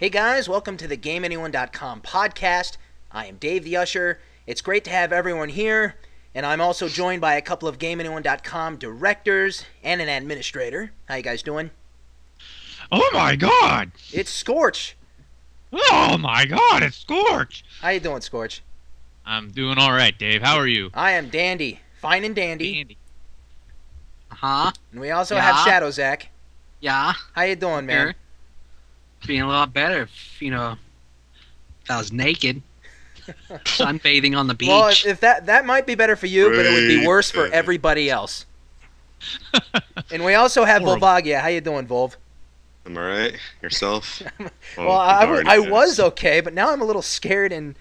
Hey guys, welcome to the GameAnyone.com podcast. I am Dave the Usher. It's great to have everyone here, and I'm also joined by a couple of GameAnyone.com directors and an administrator. How you guys doing? Oh my god! It's Scorch. Oh my god, it's Scorch! How you doing, Scorch? I'm doing alright, Dave. How are you? I am dandy. Fine and dandy. Dandy. Uh-huh. And we also have Shadow Zach. Yeah. How you doing, man? Here. Feeling a lot better if I was naked. Sunbathing on the beach. Well, if that might be better for you, but it would be worse for everybody else. And we also have Volvagia. How you doing, Volv? I'm alright. Yourself? Well, I was okay, but now I'm a little scared and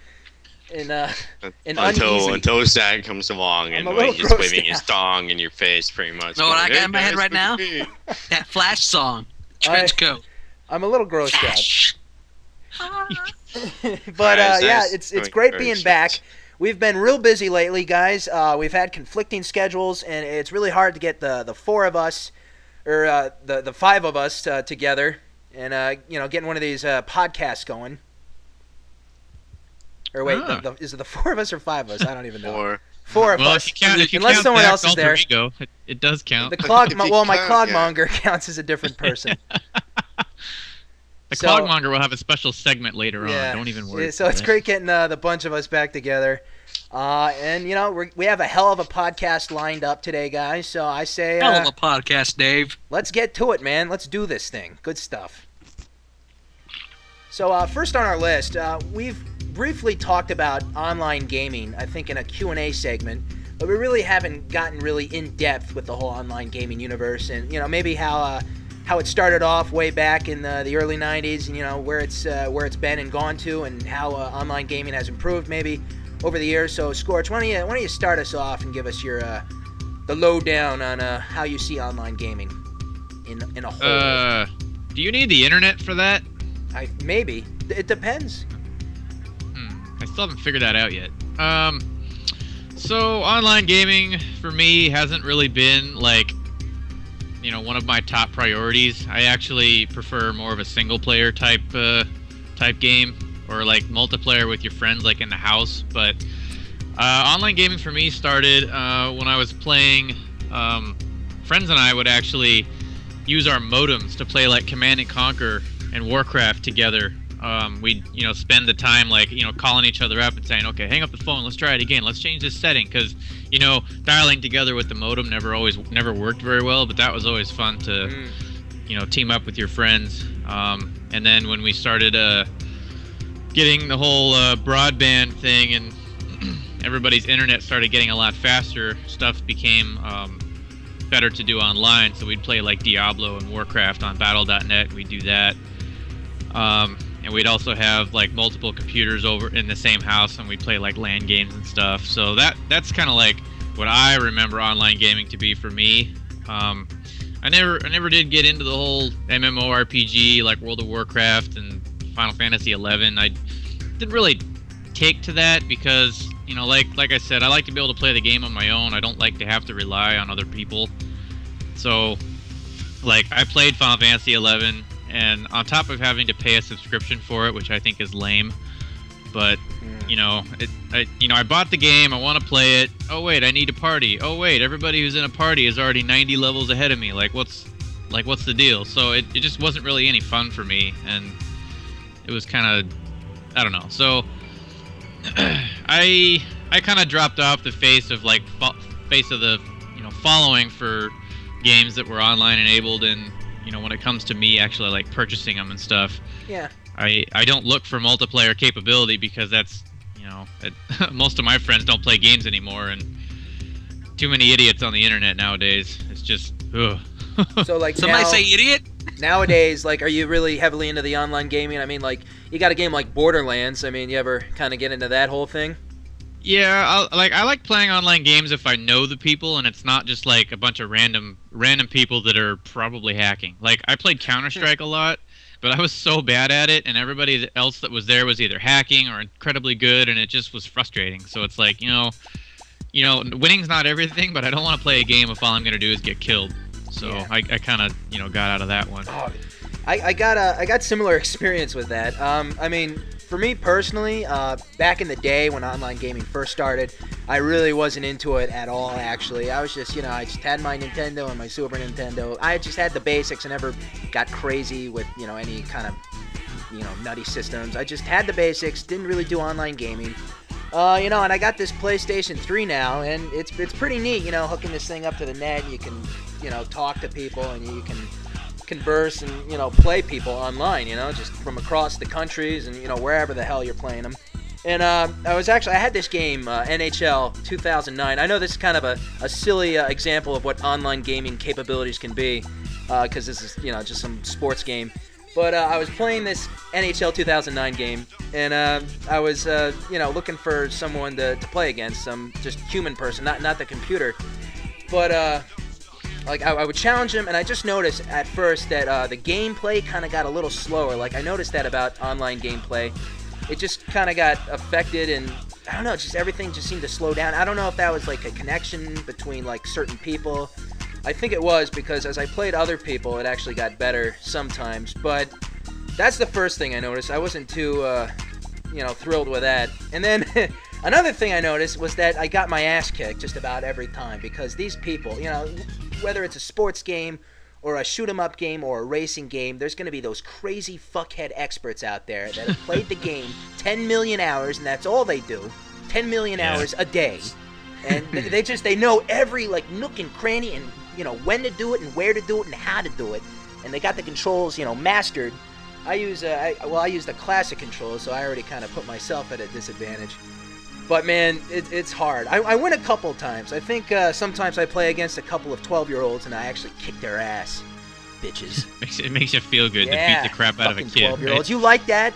uneasy. Until Zach comes along and he's waving his dong in your face, pretty much. Know what I got in my head right now? That Flash song. Trench coat. I'm a we've grossed out. But yeah, it's great being back. We've been real busy lately, guys. We've had conflicting schedules, and it's really hard to get the four of us, or the five of us together, and getting one of these podcasts going. Or wait, is it the four of us or five of us? I don't even know. Four of us. Unless someone else is there. It does count. My clogmonger counts as a different person. The clogmonger will have a special segment later on. Don't even worry. So it's great getting the bunch of us back together. And, we have a hell of a podcast lined up today, guys. So I say... hell of a podcast, Dave. Let's get to it, man. Let's do this thing. Good stuff. So first on our list, we've briefly talked about online gaming, I think in a Q&A segment. But we really haven't gotten really in-depth with the whole online gaming universe. And, maybe how it started off way back in the early 90s, and where it's been and gone to, and how online gaming has improved maybe over the years. So Scorch, why don't you start us off and give us your the lowdown on how you see online gaming in a whole. Do you need the internet for that? Maybe it depends. I still haven't figured that out yet. So online gaming for me hasn't really been like one of my top priorities. I actually prefer more of a single player type game, or like multiplayer with your friends, like in the house. But online gaming for me started when I was playing. Friends and I would actually use our modems to play like Command and Conquer and Warcraft together. We'd spend the time calling each other up and saying, okay, hang up the phone, let's try it again, let's change this setting, because dialing together with the modem never worked very well, but that was always fun to team up with your friends. And then when we started getting the whole broadband thing, and everybody's internet started getting a lot faster, stuff became better to do online. So we'd play like Diablo and Warcraft on battle.net. We'd do that. And we'd also have like multiple computers over in the same house, and we'd play like LAN games and stuff. So that's kind of like what I remember online gaming to be for me. I never did get into the whole MMORPG like World of Warcraft and Final Fantasy 11. I didn't really take to that because like I said, I like to be able to play the game on my own. I don't like to have to rely on other people. So like I played Final Fantasy 11. And on top of having to pay a subscription for it, which I think is lame, but I bought the game, I want to play it. Oh wait, I need a party. Oh wait, everybody who's in a party is already 90 levels ahead of me. Like what's the deal? So it just wasn't really any fun for me, and it was kind of, I don't know. So I kind of dropped off the face of the following for games that were online enabled, and when it comes to me actually like purchasing them and stuff, I don't look for multiplayer capability, because that's most of my friends don't play games anymore, and too many idiots on the internet nowadays. It's just ugh. So like somebody say idiot nowadays. Like, are you really heavily into the online gaming? I mean, like you got a game like Borderlands. I mean, you ever kind of get into that whole thing? Yeah, I like playing online games if I know the people, and it's not just like a bunch of random people that are probably hacking. Like I played Counter-Strike a lot, but I was so bad at it, and everybody else that was there was either hacking or incredibly good, and it just was frustrating. So it's like, winning's not everything, but I don't want to play a game if all I'm going to do is get killed. So yeah. I kind of, got out of that one. Oh, I got similar experience with that. I mean, for me personally, back in the day when online gaming first started, I really wasn't into it at all. Actually, I was just, I just had my Nintendo and my Super Nintendo. I just had the basics. I never got crazy with, any kind of, nutty systems. I just had the basics. Didn't really do online gaming. And I got this PlayStation 3 now, and it's pretty neat. Hooking this thing up to the net, you can, talk to people, and you can converse and play people online, just from across the countries and wherever the hell you're playing them. And I had this game, NHL 2009. I know this is kind of a silly example of what online gaming capabilities can be, because this is just some sports game. But I was playing this NHL 2009 game, and I was looking for someone to play against, some just human person, not the computer. But I would challenge him, and I just noticed at first that the gameplay kind of got a little slower. Like, I noticed that about online gameplay. It just kind of got affected, and I don't know, just everything just seemed to slow down. I don't know if that was like a connection between like certain people. I think it was, because as I played other people, it actually got better sometimes. But that's the first thing I noticed. I wasn't too, thrilled with that. And then another thing I noticed was that I got my ass kicked just about every time, because these people, whether it's a sports game or a shoot-'em-up game or a racing game, there's going to be those crazy fuckhead experts out there that have played the game 10 million hours, and that's all they do, 10 million hours a day. And they know every like nook and cranny, and when to do it and where to do it and how to do it, and they got the controls mastered. I use the classic controls, so I already kind of put myself at a disadvantage. But man, it's hard. I win a couple times. I think sometimes I play against a couple of 12-year-olds and I actually kick their ass, bitches. It makes you feel good to beat the crap out of a kid. 12-year-olds. Right? You like that?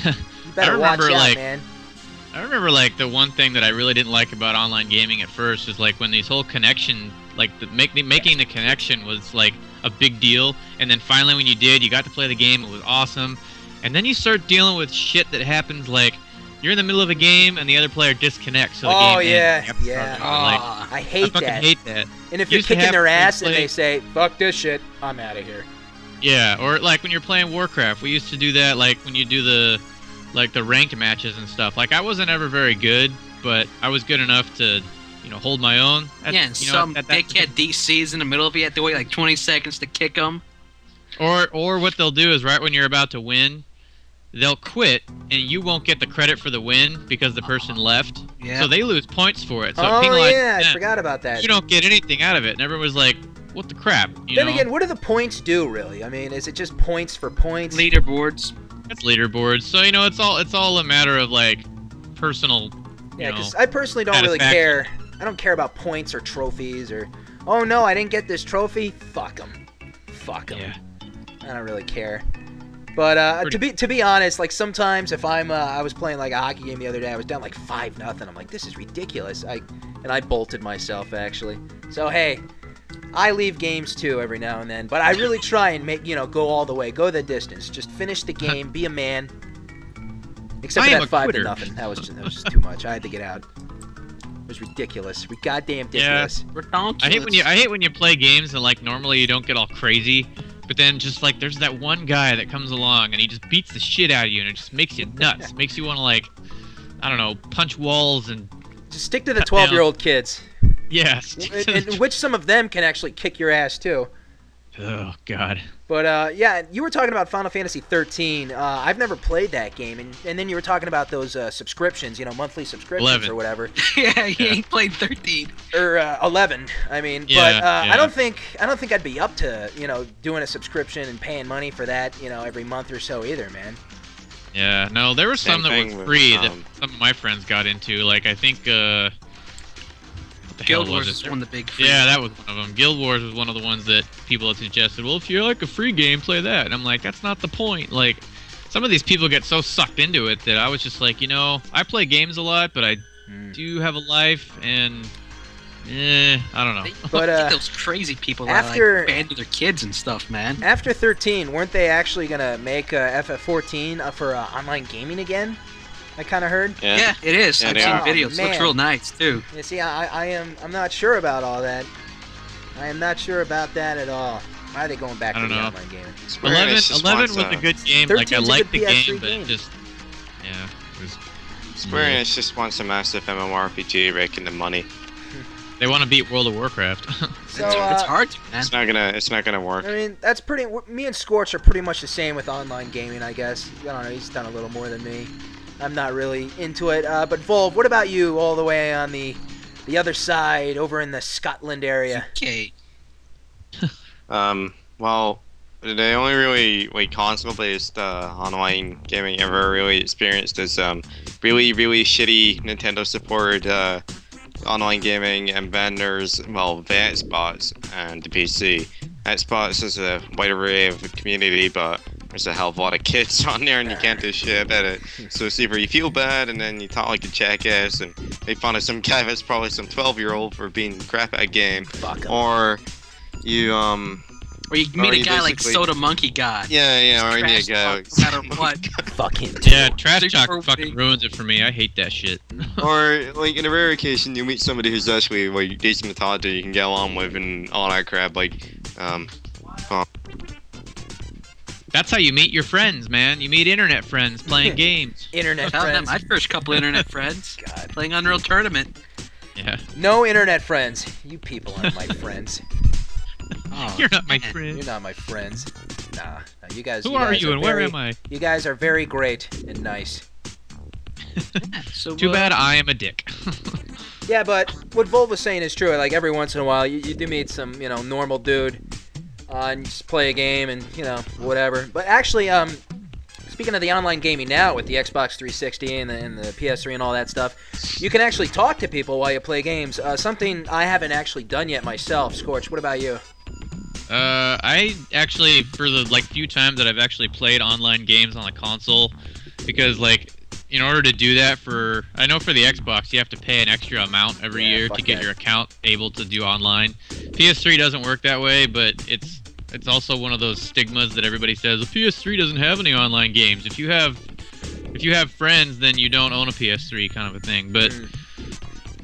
You better watch out, man. I remember, like, the one thing that I really didn't like about online gaming at first is, like, when these whole connection, like, making the connection was, like, a big deal. And then finally when you did, you got to play the game, it was awesome. And then you start dealing with shit that happens, like, you're in the middle of a game and the other player disconnects, so the game ends. I hate that. I fucking hate that. And if you're kicking their ass and they say, fuck this shit, I'm out of here. Yeah, or, like, when you're playing Warcraft, we used to do that, like, when you do the ranked matches and stuff. Like, I wasn't ever very good, but I was good enough to, hold my own. And some dickhead DC's in the middle of it, you have to wait like 20 seconds to kick them. Or what they'll do is right when you're about to win, they'll quit, and you won't get the credit for the win because the person left. Yeah. So they lose points for it. So I forgot about that. You don't get anything out of it. And everyone was like, what the crap? Then again, what do the points do, really? I mean, is it just points for points? Leaderboards. It's leaderboards. So, it's all a matter of, like, personal, Yeah, because I personally don't really care. I don't care about points or trophies or, oh no, I didn't get this trophy. Fuck them. Yeah. I don't really care. But to be honest, like, sometimes if I was playing like a hockey game the other day, I was down like 5-0. I'm like, this is ridiculous. And I bolted myself, actually. So hey, I leave games too every now and then, but I really try and go all the way, go the distance, just finish the game, be a man. Except for that 5-0. That was just too much. I had to get out. It was ridiculous. Goddamn ridiculous. Yeah. I hate when you play games and, like, normally you don't get all crazy. But then just, like, there's that one guy that comes along and he just beats the shit out of you and it just makes you nuts. Makes you want to, like, I don't know, punch walls and... Just stick to the 12-year-old kids. Yeah. In which some of them can actually kick your ass, too. Oh, God. But, yeah, you were talking about Final Fantasy 13. I've never played that game. And then you were talking about those subscriptions, monthly subscriptions 11. Or whatever. Yeah, he ain't played 13. Or 11, I mean. Yeah, but I don't think I'd be up to, doing a subscription and paying money for that, every month or so either, man. Yeah, no, there were some that were free that some of my friends got into. Like, I think, Guild Wars is one of the big free. Yeah, that was one of them. Guild Wars was one of the ones that people had suggested, well, if you like a free game, play that. And I'm like, that's not the point. Like, some of these people get so sucked into it that I was just like, I play games a lot, but I do have a life, and I don't know. But those crazy people that like abandon their kids and stuff, man. After 13, weren't they actually gonna make FF14 for online gaming again? I kind of heard. Yeah, it is. I've seen videos. Looks real nice too. You see, I'm not sure about all that. I am not sure about that at all. Why are they going back I to don't the know. online gaming? 11 was a good game. Like, I 13's a liked good the PS3 game, but game. just... Yeah. It was, Square Enix just wants a massive MMORPG raking the money. they want to beat World of Warcraft. So, It's hard to, man. It's not gonna work. I mean, that's pretty. Me and Scorch are pretty much the same with online gaming, I guess. I don't know. He's done a little more than me. I'm not really into it. But Volv, what about you? All the way on the other side, over in the Scotland area. Okay. Well, the only really console-based online gaming I ever really experienced is really shitty Nintendo-supported online gaming, and then there's, well, the Xbox and the PC. Xbox is a wide array of community, but there's a hell of a lot of kids on there and you can't do shit about it. So it's either you feel bad and then you talk like a jackass and make fun of some guy that's probably some 12-year-old for being crap at a game, Fuck 'em. or you Or you meet Or a you guy like basically- Soda Monkey God. yeah, or you Trash go talk no matter what. Fuck him too. yeah, Trash Super Talk fucking big. ruins it for me. I hate that shit. or like in a rare occasion you meet somebody who's actually like decent talented you can get along with and all that crap, like That's how you meet your friends, man. You meet internet friends playing games. Internet Tell them friends. my first couple internet friends God. playing Unreal Tournament. Yeah. No internet friends. You people aren't my friends. Oh, You're not my man. friend. You're not my friends. Nah. You guys. Who you are guys you and where very- am I? You guys are very great and nice. So, Too bad I am a dick. Yeah, but what Volv was saying is true. Like every once in a while, you do meet some, normal dude, and you just play a game and whatever. But actually, speaking of the online gaming now with the Xbox 360 and the PS3 and all that stuff, you can actually talk to people while you play games. Something I haven't actually done yet myself. Scorch, what about you? I actually, for the few times that I've actually played online games on the console, because in order to do that I know for the Xbox you have to pay an extra amount every Yeah, year fuck to get that. your account able to do online. PS3 doesn't work that way, but it's also one of those stigmas that everybody says the PS3 doesn't have any online games. If you have friends, then you don't own a PS3 kind of a thing. But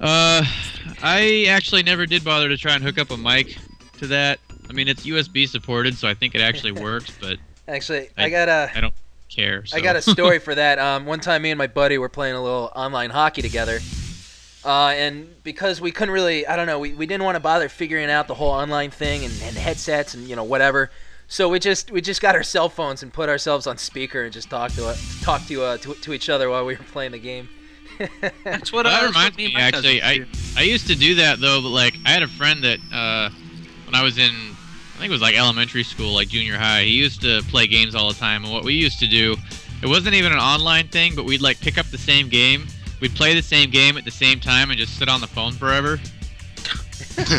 I actually never did bother to try and hook up a mic to that. I mean, it's USB supported, so I think it actually works, but Actually, I I care. So. got a story for that. One time, me and my buddy were playing a little online hockey together, and because we couldn't really, I don't know, we didn't want to bother figuring out the whole online thing and headsets and whatever. So we just got our cell phones and put ourselves on speaker and just talk to each other while we were playing the game. That's what That I reminds me, actually, I used to do that though, but I had a friend that when I was in, I think it was elementary school, junior high, he used to play games all the time, and what we used to do, it wasn't even an online thing, but we'd pick up the same game, we'd play the same game at the same time and just sit on the phone forever.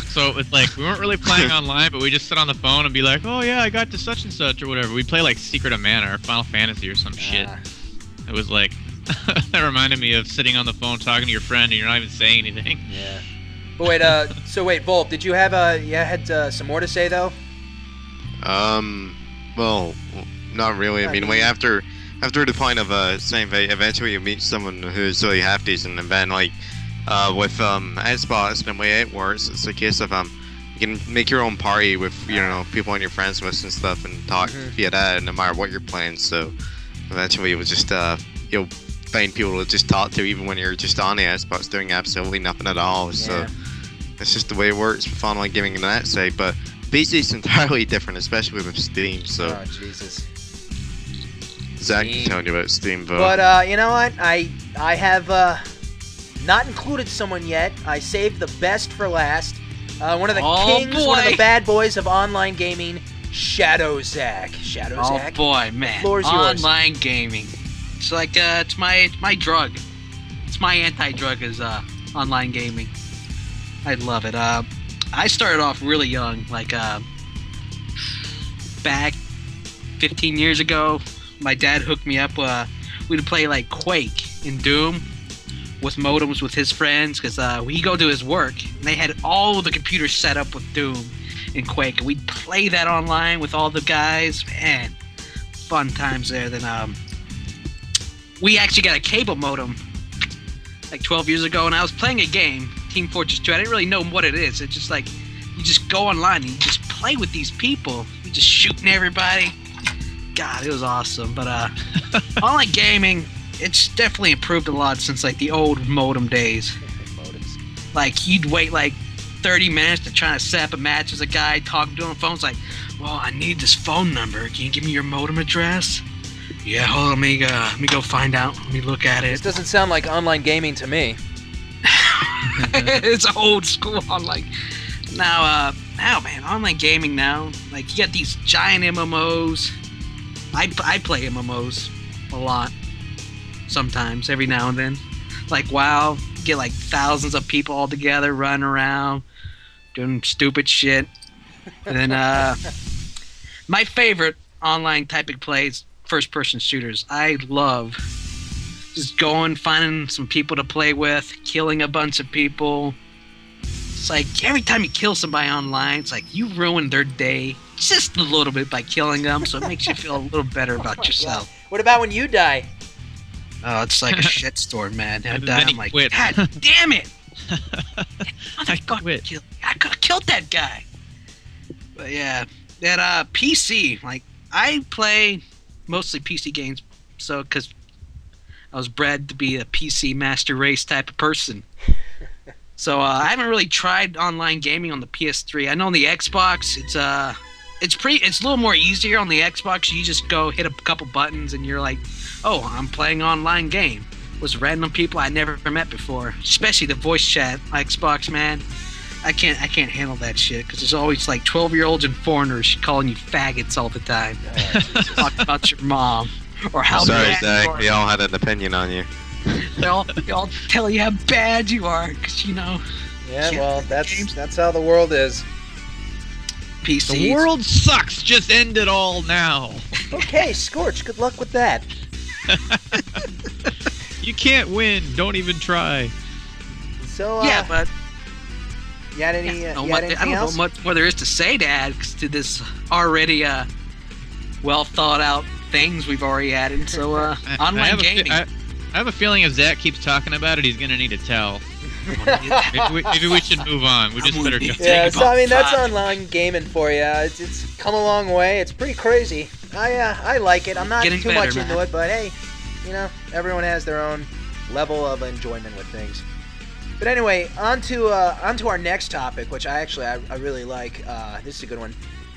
So it's we weren't really playing online, but we just sit on the phone and be like, oh yeah, I got to such and such or whatever. We'd play Secret of Mana or Final Fantasy or some shit. It was that reminded me of sitting on the phone talking to your friend and you're not even saying anything. Yeah. But wait, Volp, did you have had some more to say though? Well, not really. I mean, after the point of saying that eventually you meet someone who's really half decent, and then with Xbox, the way it works, it's a case of you can make your own party with people and your friends with and stuff, and talk via that, no matter what you're playing. So eventually it was just you'll find people to just talk to even when you're just on the Xbox doing absolutely nothing at all. So that's just the way it works with online gaming in that side. But PC is entirely different, especially with Steam. So Oh Jesus. Zach Steam. can tell you about Steam, But you know what? I have not included someone yet. I saved the best for last. One of the kings, one of the bad boys of online gaming, Shadow Zach. Oh Zach. boy, man! floor's yours. Online gaming. It's it's my drug. It's my anti-drug is online gaming. I love it. I started off really young, back 15 years ago. My dad hooked me up. We'd play Quake and Doom with modems with his friends because he'd go to his work and they had all the computers set up with Doom and Quake. And we'd play that online with all the guys. Man, fun times there. Then we actually got a cable modem 12 years ago, and I was playing a game, Team Fortress 2. I didn't really know what it is. It's just you just go online and you just play with these people. We just shooting everybody. God, it was awesome. But online gaming, it's definitely improved a lot since like the old modem days. Modems. Like you'd wait like 30 minutes to try to set up a match as a guy talking to him on the phone. It's like, well, I need this phone number. Can you give me your modem address? Yeah, hold on, let me go find out. Let me look at This it. doesn't sound like online gaming to me. It's old school online. Now, man, online gaming now. Like you got these giant MMOs. I play MMOs a lot. Sometimes, every now and then. Like WoW, you get like thousands of people all together running around, doing stupid shit. And then my favorite online type of plays, first-person shooters. I love just going, finding some people to play with, killing a bunch of people. It's like every time you kill somebody online, it's like you ruined their day just a little bit by killing them, so it makes you feel a little better about yourself. What about when you die? Oh, it's like a shitstorm, man. And then he I'm like, quit. God damn it! I quit. I could have killed that guy. But yeah, that PC, like I play mostly PC games, so because I was bred to be a PC master race type of person. So I haven't really tried online gaming on the PS3. I know on the Xbox, it's a little more easier on the Xbox. You just go hit a couple buttons and you're like, oh, I'm playing online game with random people I never met before. Especially the voice chat Xbox, man. I can't handle that shit because there's always like 12-year-olds and foreigners calling you faggots all the time. Talk about your mom or how Sorry, bad you Zach. are. We all had an opinion on you. They all tell you how bad you are because Yeah, Yeah, well, games. that's how the world is. PCs. The world sucks. Just end it all now. Okay, Scorch, good luck with that. You can't win. Don't even try. So, Yeah, but you had any, I don't you had know anything else? much more there is to say to add to this already well thought out things we've already added. So I online have gaming. I have a feeling if Zach keeps talking about it, he's gonna need a towel. Maybe we should move on. We just better go. Yeah, so I mean that's Five. online gaming for you. It's come a long way. It's pretty crazy. I like it. I'm not Getting too better, much into man. it, but hey, you know, everyone has their own level of enjoyment with things. But anyway, on to our next topic, which I really like. This is a good one.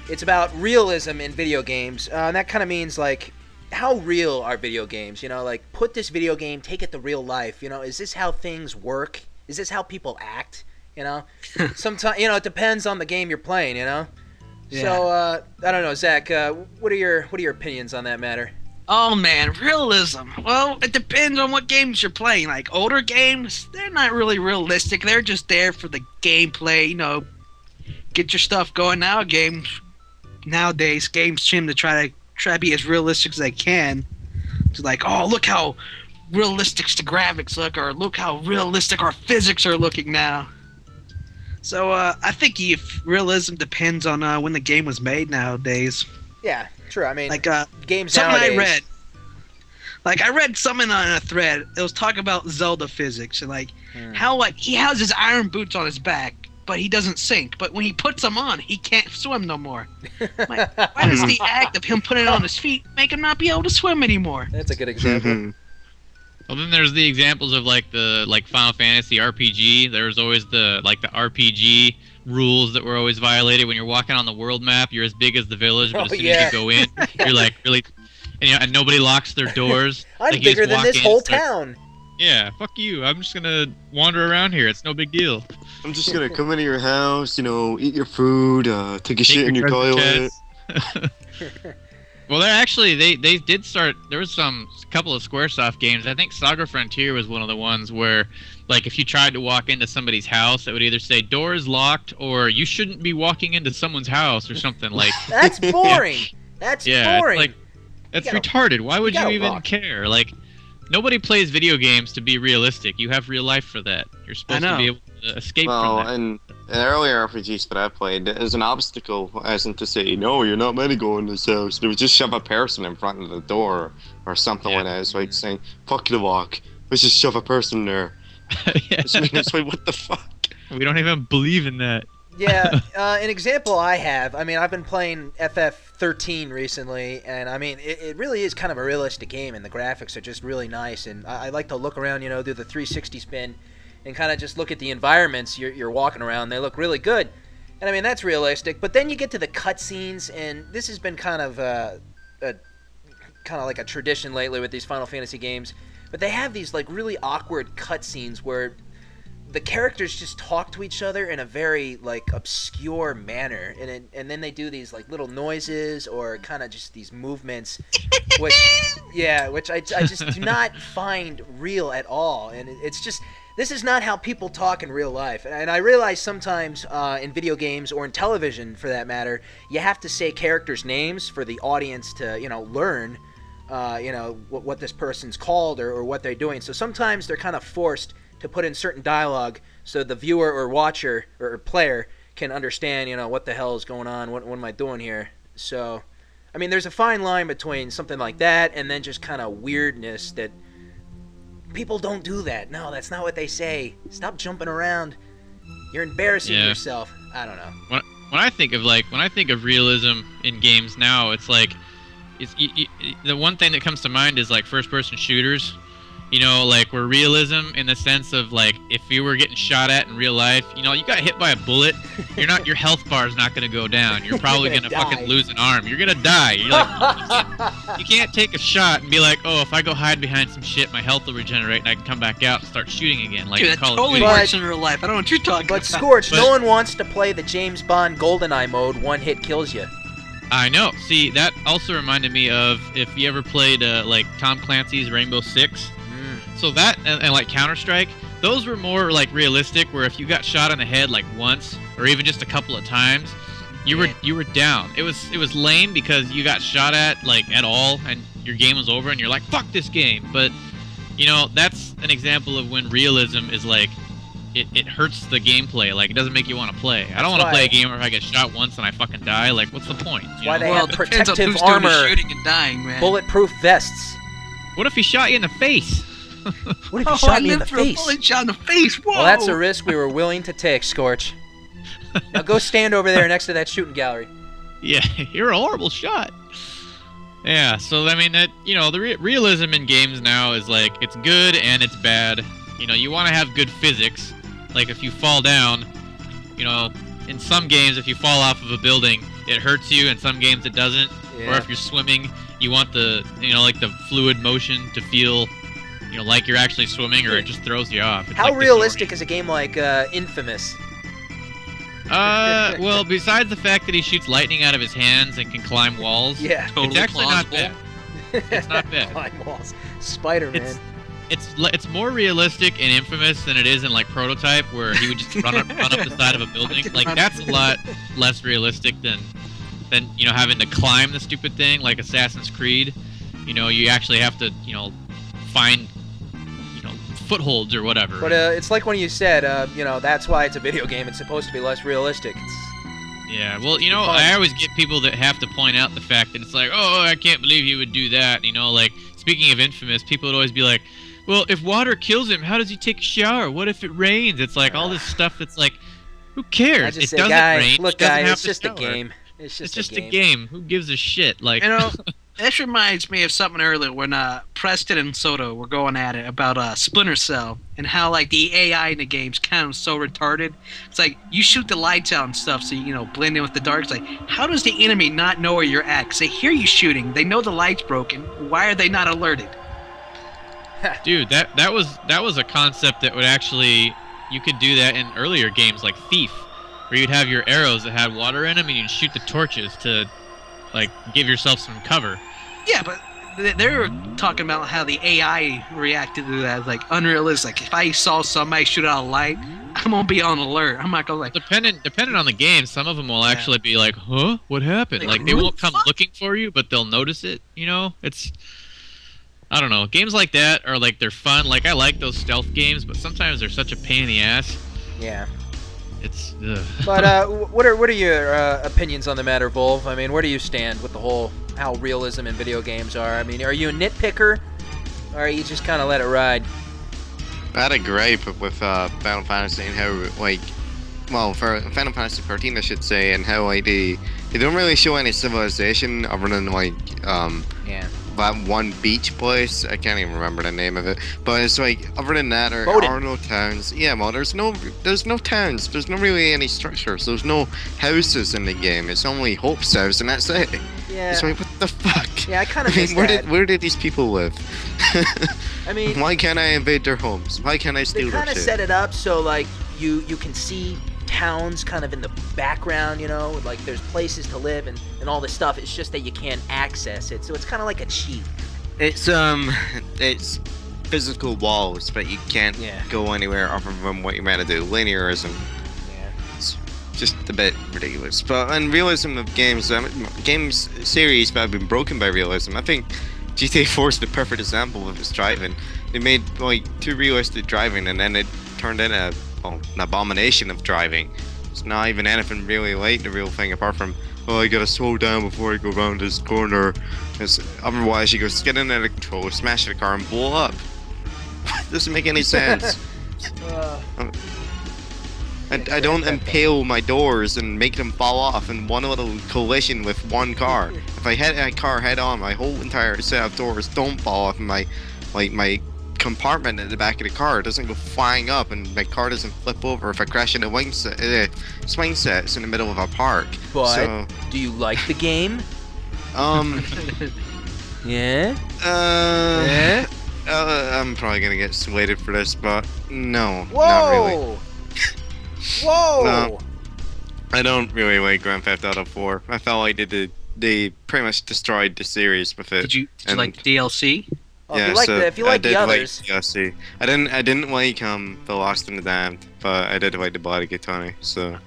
It's about realism in video games, and that kind of means like how real are video games? You know, like put this video game, take it to real life. You know, is this how things work? Is this how people act? You know, sometimes it depends on the game you're playing. You know, Yeah. so I don't know, Zach. What are your opinions on that matter? Oh man, realism. Well, it depends on what games you're playing. Like older games, they're not really realistic. They're just there for the gameplay. You know, get your stuff going. Nowadays, games seem to try to be as realistic as they can. It's like, oh, look how realistic the graphics look, or look how realistic our physics are looking now. So I think if realism depends on when the game was made nowadays. Yeah, true. I mean, Like games something nowadays. I read something on a thread. It was talking about Zelda physics and like Hmm. how like he has his iron boots on his back, but he doesn't sink. But when he puts them on, he can't swim no more. Like, why does the act of him putting it on his feet make him not be able to swim anymore? That's a good example. Mhm. Well, then there's the examples of like Final Fantasy RPG. There's always the RPG rules that were always violated. When you're walking on the world map, you're as big as the village, but Oh, as soon yeah. as you go in, you're like really, and nobody locks their doors. I'm Like, you just bigger than walk this in, whole start- town. Yeah, fuck you. I'm just gonna wander around here. It's no big deal. I'm just gonna come into your house, eat your food, take a shit in your treasure toilet. chest. Well, they did start. There was a couple of SquareSoft games. I think Saga Frontier was one of the ones where, like, if you tried to walk into somebody's house, it would either say doors locked or you shouldn't be walking into someone's house or something like. That's boring. That's Yeah, boring. like that's You gotta- retarded. Why would you gotta even walk. care? Like, nobody plays video games to be realistic. You have real life for that. You're supposed to know. be able to escape Well, from that. in earlier RPGs that I played, there's an obstacle as in to say, no, you're not meant to go in this house. They would just shove a person in front of the door or something Yeah. like that. It's like saying, fuck the walk. Let's just shove a person there. Yeah. It's like, what the fuck? We don't even believe in that. Yeah, an example I have, I mean, I've been playing FF13 recently, and I mean, it really is kind of a realistic game, and the graphics are just really nice, and I like to look around, do the 360 spin, and kind of just look at the environments you're walking around. They look really good, and I mean, that's realistic, but then you get to the cutscenes, and this has been kind of like a tradition lately with these Final Fantasy games, but they have these, like, really awkward cutscenes where the characters just talk to each other in a very, like, obscure manner, and then they do these, like, little noises or kind of just these movements, which I just do not find real at all, and it's just, this is not how people talk in real life, and I realize sometimes in video games or in television, for that matter, you have to say characters' names for the audience to, learn, what this person's called or what they're doing, so sometimes they're kind of forced to put in certain dialogue so the viewer or watcher or player can understand, what the hell is going on, what am I doing here. So, I mean, there's a fine line between something like that and then just kind of weirdness that people don't do that. No, that's not what they say. Stop jumping around. You're embarrassing yourself. I don't know. When I think of realism in games now, it's like, the one thing that comes to mind is like first-person shooters. Like, where realism in the sense of, like, if you were getting shot at in real life, you got hit by a bullet, your health bar is not going to go down. You're probably going to fucking lose an arm. You're going to die. You're like, you can't take a shot and be like, oh, if I go hide behind some shit, my health will regenerate and I can come back out and start shooting again. Like, dude, that totally works in real life. I don't know what you're talking about. But, Scorch, no one wants to play the James Bond GoldenEye mode, one hit kills you. I know. See, that also reminded me of if you ever played, like, Tom Clancy's Rainbow Six. So that and like Counter-Strike, those were more like realistic, where if you got shot in the head like once or even just a couple of times, you were down. It was lame because you got shot at like at all and your game was over and you're like, fuck this game. But that's an example of when realism is like it hurts the gameplay. Like, it doesn't make you want to play. I don't want to play a game where if I get shot once and I fucking die. Like, what's the point? That's why they have protective armor, shooting and dying, man. Bulletproof vests. What if he shot you in the face? What if you shot me in the face? A bullet shot in the face. Whoa. Well, that's a risk we were willing to take, Scorch. Now go stand over there next to that shooting gallery. Yeah, you're a horrible shot. Yeah, so I mean, the realism in games now is like, it's good and it's bad. You want to have good physics. Like, if you fall down, in some games, if you fall off of a building, it hurts you. In some games, it doesn't. Yeah. Or if you're swimming, you want the, like the fluid motion to feel, like you're actually swimming, or it just throws you off. It's How like realistic is a game like Infamous? Well, besides the fact that he shoots lightning out of his hands and can climb walls, yeah, totally it's actually plausible. Not bad. It's not bad. Climb walls. Spider-Man. It's more realistic in Infamous than it is in like Prototype, where he would just run up the side of a building. Like, that's a lot less realistic than having to climb the stupid thing like Assassin's Creed. You actually have to find footholds or whatever. But it's like when you said, that's why it's a video game. It's supposed to be less realistic. Yeah, well, I always get people that have to point out the fact that it's like, oh, I can't believe he would do that. Like, speaking of Infamous, people would always be like, well, if water kills him, how does he take a shower? What if it rains? It's like all this stuff that's like, who cares? It doesn't rain. Look, guys, it's just a game. It's just a game. Who gives a shit? Like, this reminds me of something earlier when Preston and Soto were going at it about Splinter Cell and how like the AI in the game's kind of so retarded. It's like you shoot the lights out and stuff, so you blend in with the dark. It's like, how does the enemy not know where you're at? Because they hear you shooting, they know the light's broken. Why are they not alerted? Dude, that was a concept that would actually, you could do that in earlier games like Thief, where you'd have your arrows that had water in them and you'd shoot the torches to like give yourself some cover. Yeah, but they were talking about how the AI reacted to that, like unrealistic. If I saw somebody shoot out a light, I'm gonna be on alert. I'm not gonna like. Depending on the game, some of them will actually be like, "Huh, what happened?" Like they won't come looking for you, but they'll notice it. It's. I don't know. Games like that are like, they're fun. Like, I like those stealth games, but sometimes they're such a pain in the ass. Yeah. It's. But what are your opinions on the matter, Volv? I mean, where do you stand with the whole how realism in video games are? I mean, are you a nitpicker, or you just kind of let it ride? I had a gripe with Final Fantasy and how like well, for Final Fantasy 13, I should say, and how like they don't really show any civilization other than like Yeah. that one beach place. I can't even remember the name of it, but it's like other than that, there Bowden. are no towns. Yeah, well, there's no towns. There's no really any structures. There's no houses in the game. It's only Hope's house, and that's it. Yeah. It's like, what the fuck? Yeah, I kind of I miss mean, that. where did these people live? I mean, Why can't I invade their homes? Why can't I they steal their kind of shit? set it up so like you can see towns kind of in the background, you know, like there's places to live and all this stuff. It's just that you can't access it, so it's kind of like a cheat. It's physical walls, but you can't Yeah. go anywhere other than what you're meant to do. Linearism, Yeah. it's just a bit ridiculous. But in realism of games, games series that have been broken by realism, I think GTA 4 is the perfect example of its driving. They made like too realistic driving, and then it turned into an abomination of driving. It's not even anything really like the real thing, apart from, oh, I gotta slow down before I go around this corner. Otherwise, you go skidding out of control, smash the car, and blow up. Doesn't make any sense. I don't impale my doors and make them fall off in one little collision with one car. If I hit a car head on, my whole entire set of doors don't fall off, and my compartment at the back of the car doesn't go flying up, and my car doesn't flip over if I crash into swing sets in the middle of a park. But So, do you like the game? Yeah. uh, I'm probably gonna get slated for this, but no, not really. Whoa! Whoa! No. I don't really like Grand Theft Auto 4. I felt like they pretty much destroyed the series with it. Did you And- like the DLC? Oh, if you like the others, Like DLC. I didn't like The Lost and the Damned, but I did like the Body Katana. So,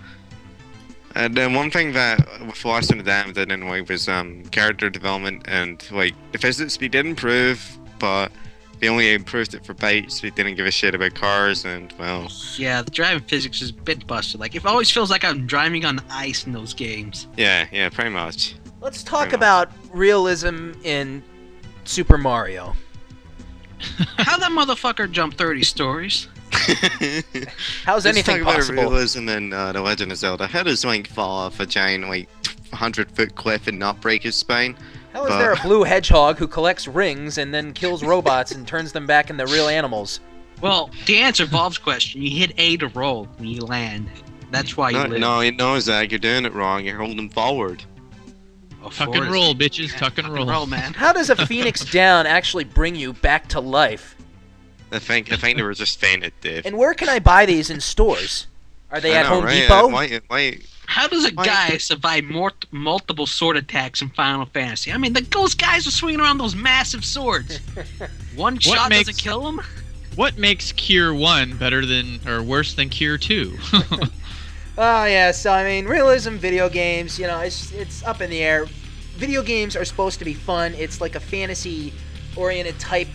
and then one thing that with Lost and the Damned I didn't like was character development, and like the physics they did improve, but they only improved it for bytes. They didn't give a shit about cars, and well, Yeah, the driving physics is a bit busted. Like, it always feels like I'm driving on ice in those games. yeah, pretty much. let's talk Pretty much. about realism in Super Mario. How that motherfucker jumped 30 stories? How's Let's anything talk possible? about realism in The Legend of Zelda. How does Link fall off a giant, like, 100-foot cliff and not break his spine? How is there a blue hedgehog who collects rings and then kills robots and turns them back into real animals? Well, to answer Bob's question, you hit A to roll when you land. That's why you live. No, Zach, you're doing it wrong. You're holding forward. Oh, Tuck and forward. roll, bitches. Yeah, Tuck and roll. man. How does a phoenix down actually bring you back to life? I think they were just fainted, Dave. And where can I buy these in stores? Are they I at know, Home right? Depot? Why? How does a Why- guy survive multiple sword attacks in Final Fantasy? I mean, those guys are swinging around those massive swords. One shot makes- doesn't kill them? What makes Cure 1 better than or worse than Cure 2? Oh yeah, so I mean, realism video games, you know, it's up in the air. Video games are supposed to be fun. It's like a fantasy-oriented type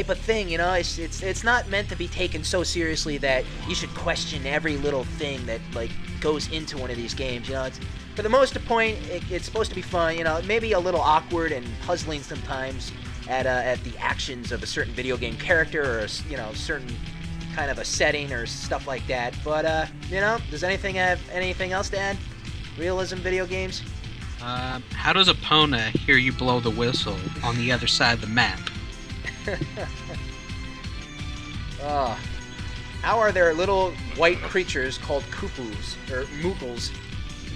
of thing, you know. It's not meant to be taken so seriously that you should question every little thing that like goes into one of these games. You know, it's for the most point, it's supposed to be fun. You know, maybe a little awkward and puzzling sometimes at the actions of a certain video game character or certain kind of a setting or stuff like that. But you know, does anything have anything else to add? Realism video games. How does Epona hear you blow the whistle on the other side of the map? How are there little white creatures called Koopus or Mookles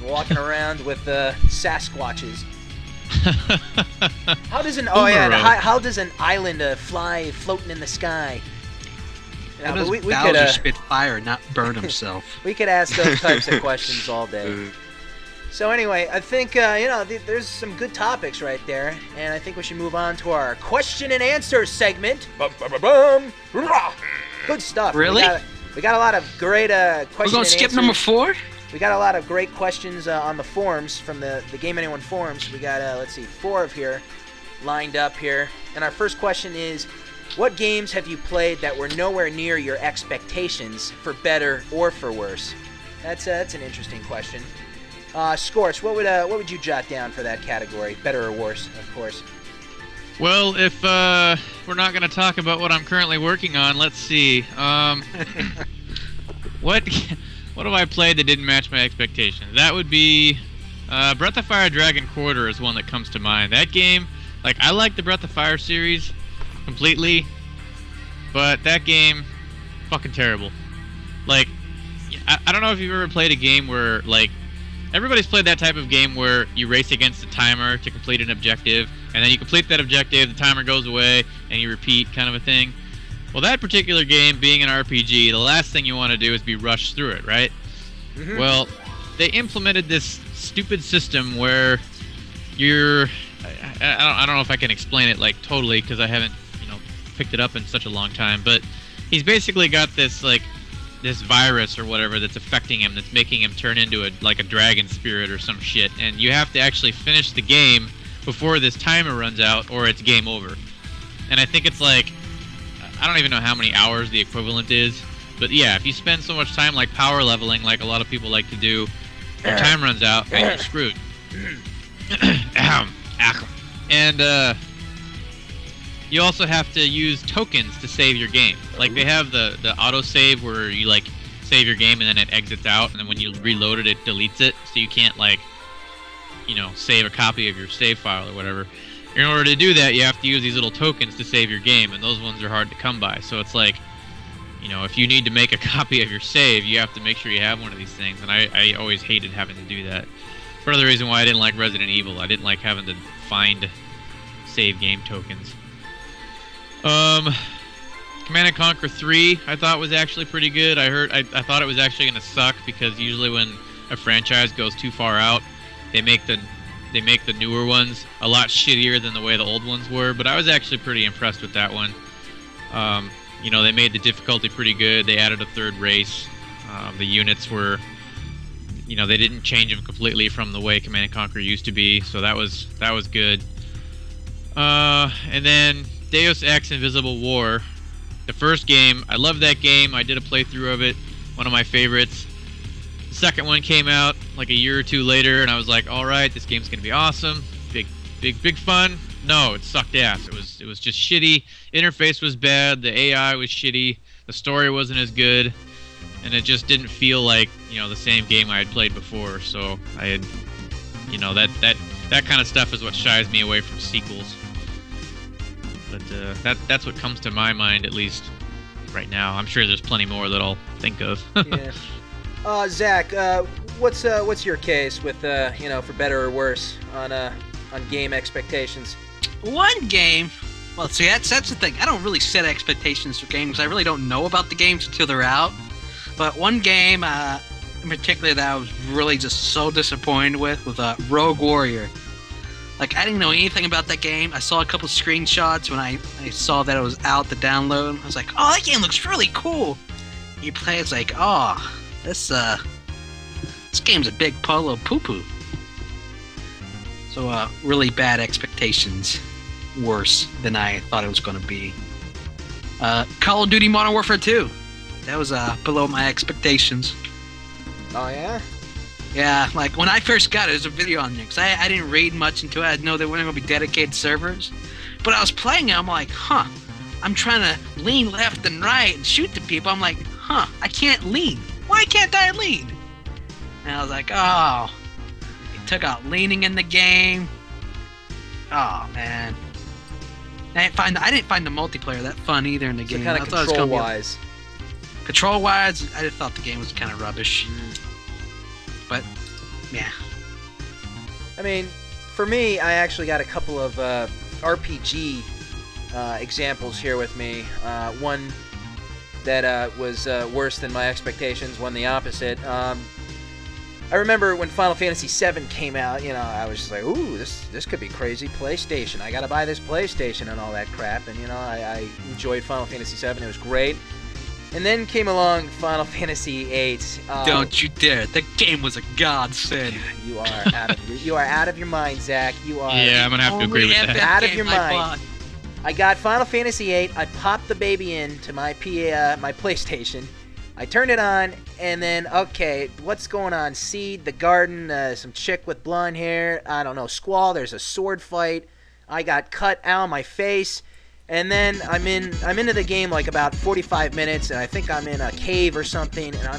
walking around with Sasquatches? How does how does an island fly floating in the sky? You How know, does but we Bowser could spit fire, not burn himself? we could ask those types of questions all day. So anyway, I think there's some good topics right there, and I think we should move on to our question and answer segment. Good stuff. Really? We got a lot of great questions. We're gonna skip number 4? We got a lot of great questions on the forums from the Game Anyone forums. We got 4 of here lined up here, and our first question is, what games have you played that were nowhere near your expectations, for better or for worse? That's an interesting question. Scorch, what would you jot down for that category? Better or worse, of course. Well, if we're not going to talk about what I'm currently working on, let's see. What What have I played that didn't match my expectations? That would be Breath of Fire Dragon Quarter is one that comes to mind. That game, like, I like the Breath of Fire series completely, but that game, fucking terrible. Like, I don't know if you've ever played a game where, like, everybody's played that type of game where you race against the timer to complete an objective, and then you complete that objective, the timer goes away, and you repeat, kind of a thing. Well, that particular game, being an RPG, the last thing you want to do is be rushed through it, right? Mm-hmm. Well, they implemented this stupid system where you're... I don't know if I can explain it, like, totally, because I haven't, picked it up in such a long time, but he's basically got this, like, this virus or whatever that's affecting him, that's making him turn into a dragon spirit or some shit, and you have to actually finish the game before this timer runs out or it's game over. And I think it's like, I don't even know how many hours the equivalent is, but yeah, if you spend so much time like power leveling like a lot of people like to do, your time runs out and you're screwed. And you also have to use tokens to save your game. Like, they have the autosave where you, like, save your game and then it exits out, and then when you reload it, it deletes it, so you can't, like, save a copy of your save file or whatever. In order to do that, you have to use these little tokens to save your game, and those ones are hard to come by. So it's like, if you need to make a copy of your save, you have to make sure you have one of these things, and I always hated having to do that. Part of the reason why I didn't like Resident Evil, I didn't like having to find save game tokens. Command & Conquer 3 I thought was actually pretty good. I thought it was actually going to suck because usually when a franchise goes too far out, they make the newer ones a lot shittier than the way the old ones were, but I was actually pretty impressed with that one. They made the difficulty pretty good. They added a third race. The units were, they didn't change them completely from the way Command & Conquer used to be, so that was good. And then Deus Ex Invisible War. The first game, I loved that game. I did a playthrough of it. One of my favorites. The second one came out like a year or two later, and I was like, alright, this game's gonna be awesome. Big fun. No, it sucked ass. It was just shitty. Interface was bad, the AI was shitty, the story wasn't as good, and it just didn't feel like, the same game I had played before. So I had, that kind of stuff is what shies me away from sequels. But that's what comes to my mind, at least right now. I'm sure there's plenty more that I'll think of. Yeah. Zach, what's your case with for better or worse on game expectations? One game. Well, see, that's the thing. I don't really set expectations for games. I really don't know about the games until they're out. But one game, in particular, that I was really just so disappointed with was Rogue Warrior. Like, I didn't know anything about that game. I saw a couple screenshots when I saw that it was out to download. I was like, oh, that game looks really cool. You play, it's like, oh, this game's a big polo poo-poo. So, really bad expectations. Worse than I thought it was going to be. Call of Duty Modern Warfare 2. That was below my expectations. Oh, yeah? Yeah, like when I first got it, there's a video on there, because I didn't read much into it. I didn't know there weren't going to be dedicated servers. But I was playing it, I'm like, huh, I'm trying to lean left and right and shoot the people. I'm like, huh, I can't lean. Why can't I lean? And I was like, oh, they took out leaning in the game. Oh, man. I didn't find the multiplayer that fun either in the game. Kind of control-wise. Control-wise, I thought the game was kind of rubbish. But, yeah. I mean, for me, I actually got a couple of RPG examples here with me. One that was worse than my expectations, one the opposite. I remember when Final Fantasy VII came out, I was just like, ooh, this could be crazy. PlayStation. I gotta buy this PlayStation and all that crap. And, I enjoyed Final Fantasy VII. It was great. And then came along Final Fantasy VIII. Don't you dare! The game was a godsend. You are out of your mind, Zach. You are. Yeah, I'm gonna have to agree with that. Out of your mind. I got Final Fantasy VIII. I popped the baby into my my PlayStation. I turned it on, and then okay, what's going on? Seed, the garden, some chick with blonde hair. I don't know. Squall. There's a sword fight. I got cut out of my face. And then I'm into the game like about 45 minutes, and I think I'm in a cave or something, and I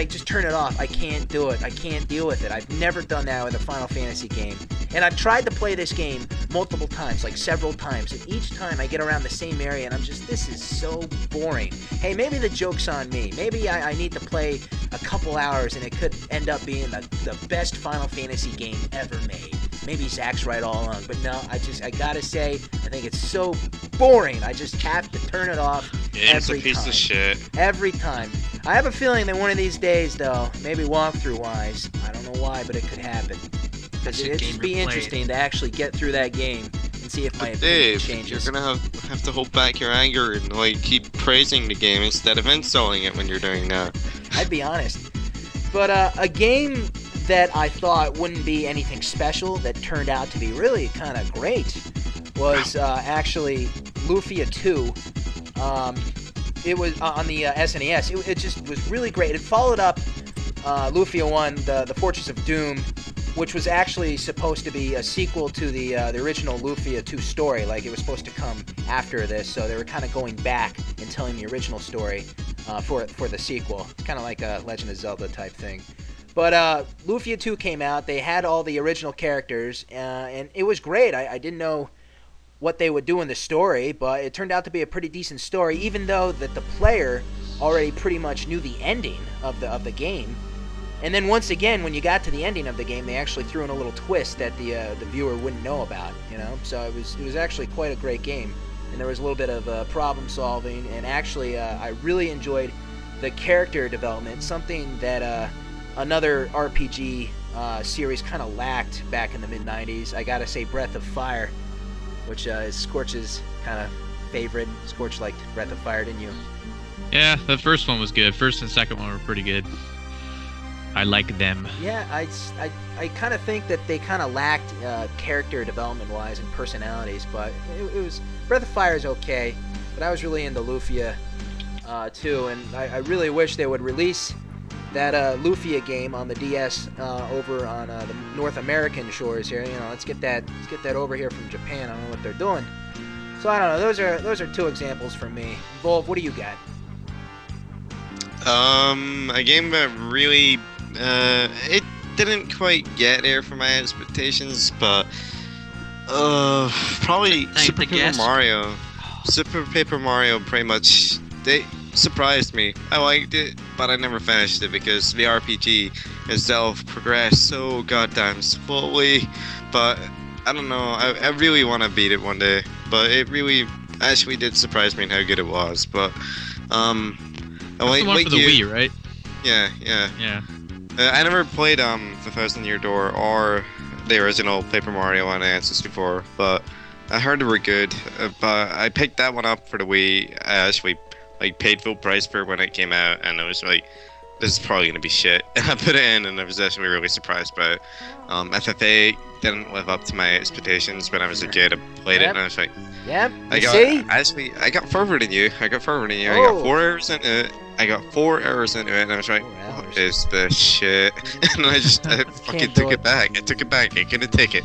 just turn it off. I can't do it. I can't deal with it. I've never done that with a Final Fantasy game. And I've tried to play this game multiple times, like several times, and each time I get around the same area, and I'm just, this is so boring. Hey, maybe the joke's on me. Maybe I need to play a couple hours, and it could end up being the best Final Fantasy game ever made. Maybe Zach's right all along, but no, I gotta say, I think it's so boring. I just have to turn it off It's a every piece time. of shit. Every time. I have a feeling that one of these days, though, maybe walkthrough-wise, I don't know why, but it could happen. Because That's a it'd game just be replayed. interesting to actually get through that game and see if my But opinion Dave, changes. you're gonna have to hold back your anger and like keep praising the game instead of installing it when you're doing that. I'd be honest. But a game that I thought wouldn't be anything special that turned out to be really kind of great was actually Lufia 2. It was on the SNES. It just was really great. It followed up Lufia 1, the Fortress of Doom, which was actually supposed to be a sequel to the original Lufia 2 story. Like, it was supposed to come after this, so they were kind of going back and telling the original story for the sequel. It's kind of like a Legend of Zelda type thing. But Lufia 2 came out. They had all the original characters, and it was great. I didn't know what they would do in the story, but it turned out to be a pretty decent story, even though that the player already pretty much knew the ending of the game. And then once again, when you got to the ending of the game, they actually threw in a little twist that the viewer wouldn't know about, you know. So it was actually quite a great game, and there was a little bit of problem solving, and actually I really enjoyed the character development, something that another RPG series kind of lacked back in the mid-90s. I gotta say Breath of Fire, which is Scorch's kind of favorite. Scorch liked Breath of Fire, didn't you? Yeah, the first one was good. First and second one were pretty good. I like them. Yeah, I kind of think that they kind of lacked character development-wise and personalities, but it was... Breath of Fire is okay, but I was really into Lufia too, and I really wish they would release that Lufia game on the DS over on the North American shores here. You know, let's get that over here from Japan. I don't know what they're doing. So I don't know. Those are two examples for me. Volv, what do you got? A game that really, it didn't quite get there for my expectations, but probably Super Paper Mario. Super Paper Mario pretty much, they surprised me. I liked it, but I never finished it because the RPG itself progressed so goddamn slowly. But I don't know, I really want to beat it one day, but it really actually did surprise me in how good it was. But That's the one for the Wii, right? Yeah. I never played the Thousand Year Door or the original Paper Mario on N64, but I heard they were good. But I picked that one up for the Wii. I actually paid full price for it when it came out, and I was like, this is probably gonna be shit. And I put it in, and I was actually really surprised by it. FFA didn't live up to my expectations when I was a kid. I played it, and I was like, Yep. I got further than you. I got 4 hours into it. I got 4 hours into it, and I was like, what is this shit? And I fucking took it back. I took it back. I couldn't take it.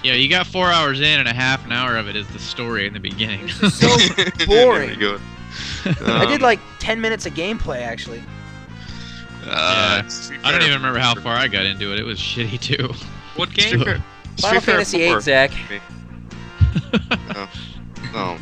Yeah, you got 4 hours in, and a half an hour of it is the story in the beginning. It's so boring. There we go. I did like 10 minutes of gameplay actually. I don't even remember how far I got into it. It was shitty too. What game? Final Fantasy VIII, Zach. No.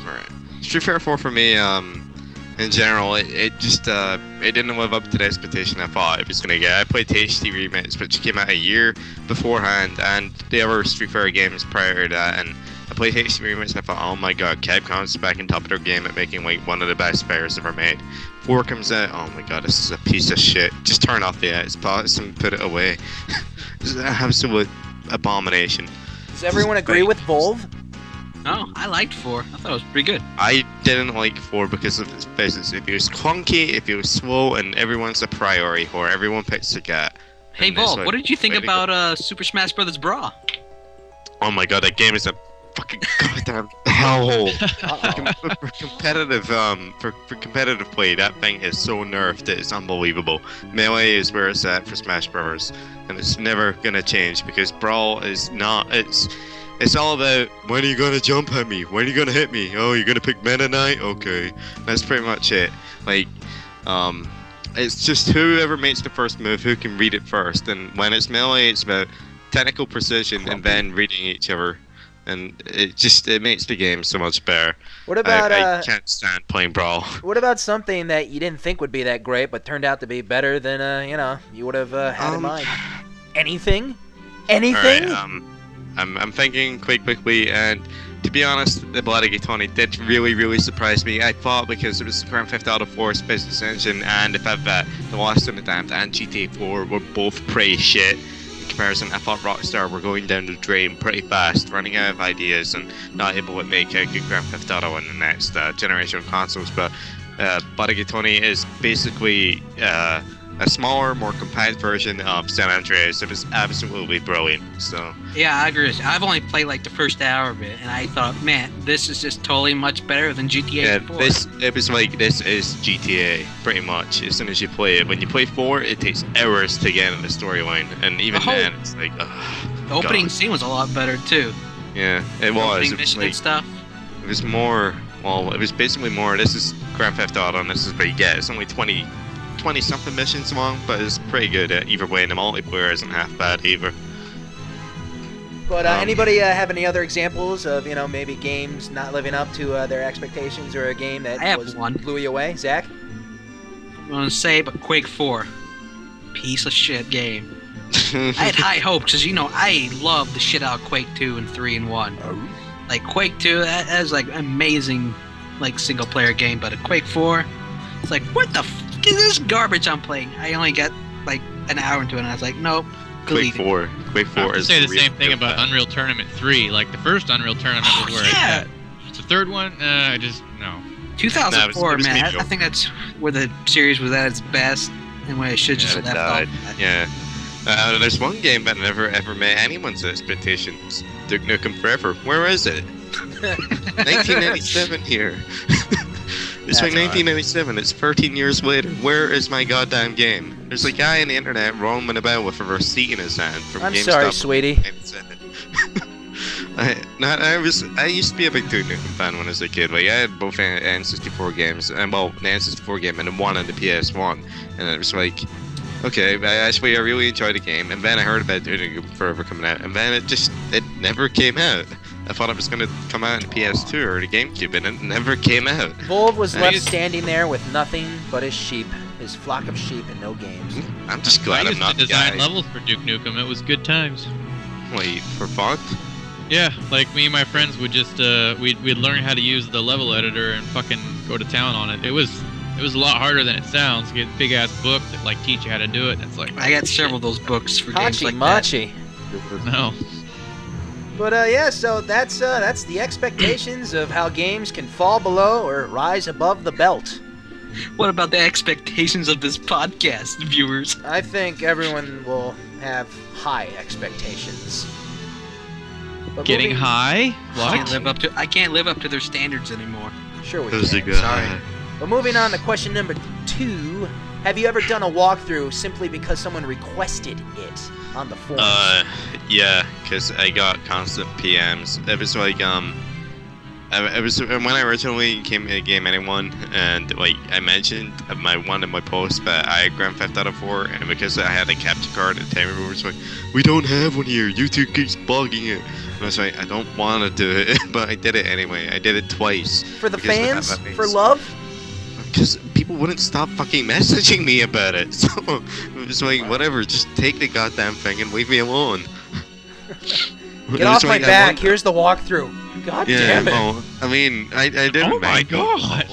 Alright. Street Fighter 4 for me, in general, it just, it didn't live up to the expectation I thought it was gonna get. I played HD Remix, which came out a year beforehand, and the other Street Fighter games prior to that, and I played HD Remix and I thought, oh my god, Capcom's back in top of their game at making, like, one of the best fighters ever made. 4 comes out, oh my god, this is a piece of shit. Just turn off the Xbox and put it away. This is an absolute abomination. Does everyone agree with Volv? No, I liked 4. I thought it was pretty good. I didn't like 4 because of its business. If it was clunky, if it was slow, and everyone's a priori whore, everyone picks a cat. Hey, Vol, what did you think about Super Smash Bros. Brawl? Oh my god, that game is a fucking goddamn hellhole. For competitive play, that thing is so nerfed that it's unbelievable. Melee is where it's at for Smash Bros. And it's never gonna change because Brawl is not. It's all about when are you gonna jump at me? When are you gonna hit me? Oh, you're gonna pick Meta Knight? Okay, that's pretty much it. Like, it's just whoever makes the first move, who can read it first. And when it's melee, it's about technical precision and then reading each other. And it makes the game so much better. What about I can't stand playing Brawl. What about something that you didn't think would be that great, but turned out to be better than you would have had in mind? Anything? Anything? Alright, I'm thinking quite quickly, and to be honest, the Bloody 20 did really surprise me. I thought because it was Grand Theft Auto 4's business engine, and the fact that The Lost and the Damned and GTA 4 were both pretty shit. In comparison, I thought Rockstar were going down the drain pretty fast, running out of ideas and not able to make a good Grand Theft Auto in the next generation of consoles. But Bloody 20 is basically a smaller, more compact version of San Andreas. It was absolutely brilliant. So Yeah, I agree. I've only played like the first hour of it, and I thought, man, this is just totally much better than GTA 4. This is GTA pretty much. As soon as you play it, when you play 4, it takes hours to get in the storyline, and even then, it's like, the opening scene was a lot better too. Yeah, it was. Opening It was mission like, and stuff. it was more. Well, it was basically more. This is Grand Theft Auto, and this is what you get. It's only 20 something missions long, but it's pretty good either way, and the multiplayer isn't half bad either. But anybody have any other examples of maybe games not living up to their expectations, or a game that I have one. blew you away? Zach? I'm gonna say, but Quake 4, piece of shit game. I had high hopes, because I love the shit out of Quake 2 and 3 and 1. Like Quake 2, that is like amazing, like single player game, but a Quake 4, it's like, what the f is this garbage I'm playing? I only got like an hour into it, and I was like, nope. Quake 4 I is say the same thing real about bad. Unreal Tournament 3. Like the first Unreal Tournament was where it's at. The third one, I just no. 2004, it was man. I mediocre. think that's where the series was at its best, and where it should just Yeah, it left died. off. Yeah. There's one game that never ever met anyone's expectations. Duke Nukem Forever. Where is it? 1997 here. It's like 1997. It's 13 years later. Where is my goddamn game? There's a guy on the internet roaming about with a receipt in his hand from I'm GameStop. sorry, sweetie. I used to be a big Duke Nukem fan when I was a kid. Like, I had both N64 games, and well, the N64 game and the one on the PS1, and it was like, okay, I really enjoyed the game, and then I heard about Duke Nukem Forever coming out, and then it never came out. I thought it was gonna come out in PS2 or the GameCube, and it never came out. Volv was I left used- standing there with nothing but his sheep, his flock of sheep, and no games. I'm just glad I I'm used not to the design guy. levels for Duke Nukem. It was good times. Wait, for fun? Yeah, like me and my friends would just we'd learn how to use the level editor and fucking go to town on it. It was a lot harder than it sounds. You get big ass books that like teach you how to do it, and it's like I got several of those books for games Hachi like Machi. no. But yeah, so that's the expectations of how games can fall below or rise above the belt. that. What about the expectations of this podcast, viewers? I think everyone will have high expectations. But Getting moving- high? I can't What? live up to their standards anymore. Sure we Who's the can. guy? Sorry. But moving on to question number 2, have you ever done a walkthrough simply because someone requested it on the forums? Yeah, because I got constant PMs. It was like, it was when I originally came to Game Anyone, and like I mentioned one of my posts that I had Grand Theft Auto 4, and because I had a capture card, and Tammy was like, "We don't have one here. YouTube keeps bugging it." And I was like, "I don't want to do it," but I did it anyway. I did it twice. For the because fans? that makes- For love? Because people wouldn't stop fucking messaging me about it. So it was like, whatever, just take the goddamn thing and leave me alone. Get off my back. Here's the walkthrough. God Yeah, damn it. well, I mean, I didn't Oh my mind god!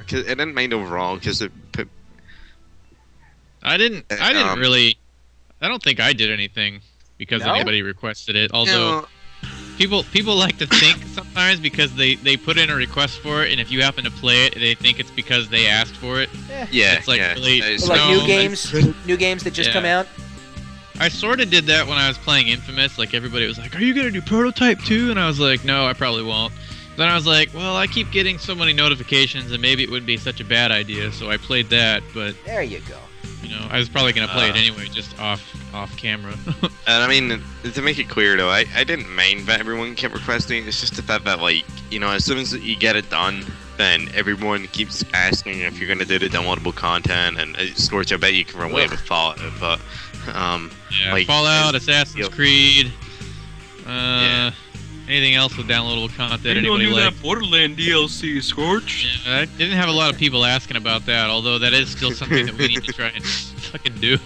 Cause I didn't mind overall, because it put... I didn't really. I don't think I did anything because No? anybody requested it. Although people like to think sometimes because they put in a request for it, and if you happen to play it, they think it's because they asked for it. Yeah, It's like yeah. really- It's Like No, new that's- games that just Yeah. come out? I sort of did that when I was playing Infamous. Like everybody was like, "Are you gonna do Prototype 2?" And I was like, "No, I probably won't." Then I was like, "Well, I keep getting so many notifications, and maybe it wouldn't be such a bad idea." So I played that, but There you go. You know, I was probably gonna play it anyway, just off camera. And I mean, to make it clear though, I didn't mean that everyone kept requesting. It's just the fact that, like, you know, as soon as you get it done, then everyone keeps asking if you're gonna do the downloadable content. And Scorch, I bet you can relate with Fallout, but yeah, like, Fallout, Assassin's Creed, anything else with downloadable content anybody like? that Borderland DLC, Scorch. Yeah, I didn't have a lot of people asking about that, although that is still something that we need to try and fucking do.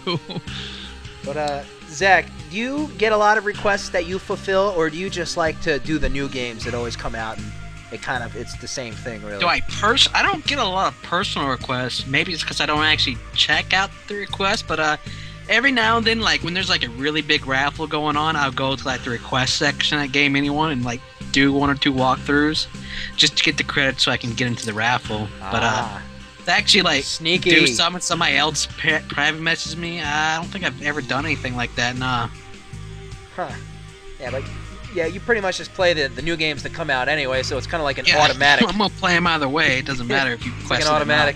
But Zach, do you get a lot of requests that you fulfill, or do you just like to do the new games that always come out and it's the same thing, really? I don't get a lot of personal requests. Maybe it's because I don't actually check out the requests, but every now and then, like when there's like a really big raffle going on, I'll go to like the request section at Game Anyone and like do 1 or 2 walkthroughs just to get the credit so I can get into the raffle. But to actually like sneaky do somebody else private message me, I don't think I've ever done anything like that. Nah. Huh. Yeah, but yeah, you pretty much just play the new games that come out anyway, so it's kind of like an automatic. I'm gonna play them either way. It doesn't matter if you request like an automatic.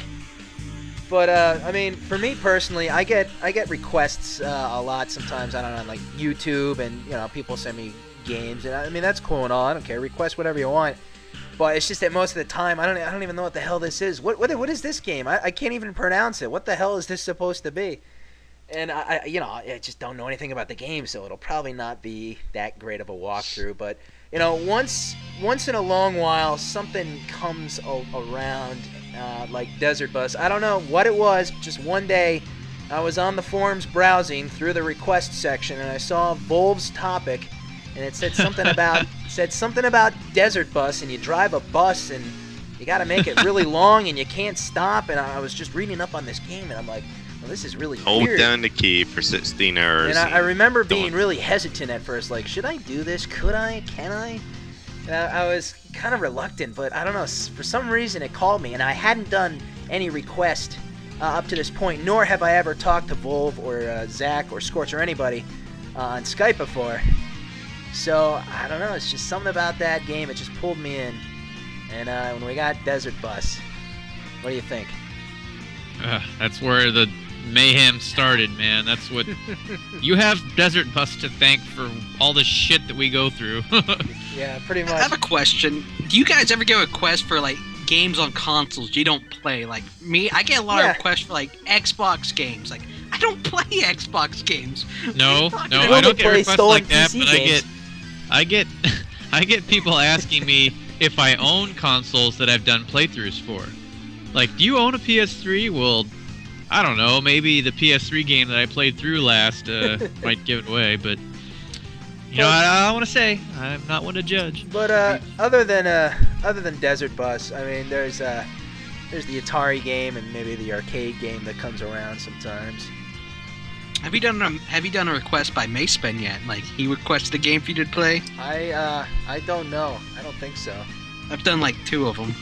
But I mean, for me personally, I get requests a lot sometimes. I don't know, like YouTube, and you know, people send me games, and I mean that's cool and all. I don't care. Request whatever you want. But it's just that most of the time, I don't even know what the hell this is. What is this game? I can't even pronounce it. What the hell is this supposed to be? And I just don't know anything about the game, so it'll probably not be that great of a walkthrough. But you know, once in a long while, something comes around, like Desert Bus. I don't know what it was. Just one day, I was on the forums browsing through the request section, and I saw Volv's topic, and it said something about Desert Bus, and you drive a bus, and you got to make it really long, and you can't stop. And I was just reading up on this game, and I'm like, well, this is really Hold weird. down the key for 16 hours. And I remember being really hesitant at first, like, should I do this? Could I? Can I? And I was kind of reluctant, but I don't know. For some reason, it called me, and I hadn't done any request up to this point, nor have I ever talked to Volv or Zach or Scorch or anybody on Skype before. So, I don't know. It's just something about that game. It just pulled me in. And when we got Desert Bus, what do you think? That's where the mayhem started, man. That's what you have Desert Bus to thank for all the shit that we go through. Yeah, pretty much. I have a question. Do you guys ever get requests for like games on consoles you don't play? Like me, I get a lot of requests for like Xbox games. Like I don't play Xbox games. No, I don't get requests like that, but I get people asking me if I own consoles that I've done playthroughs for. Like, do you own a PS3? Well, I don't know. Maybe the PS3 game that I played through last might give it away, but you know, I want to say I'm not one to judge. But other than Desert Bus, I mean, there's the Atari game and maybe the arcade game that comes around sometimes. Have you done a request by Macepen yet? Like he requested a game for you to play? I don't know. I don't think so. I've done like 2 of them.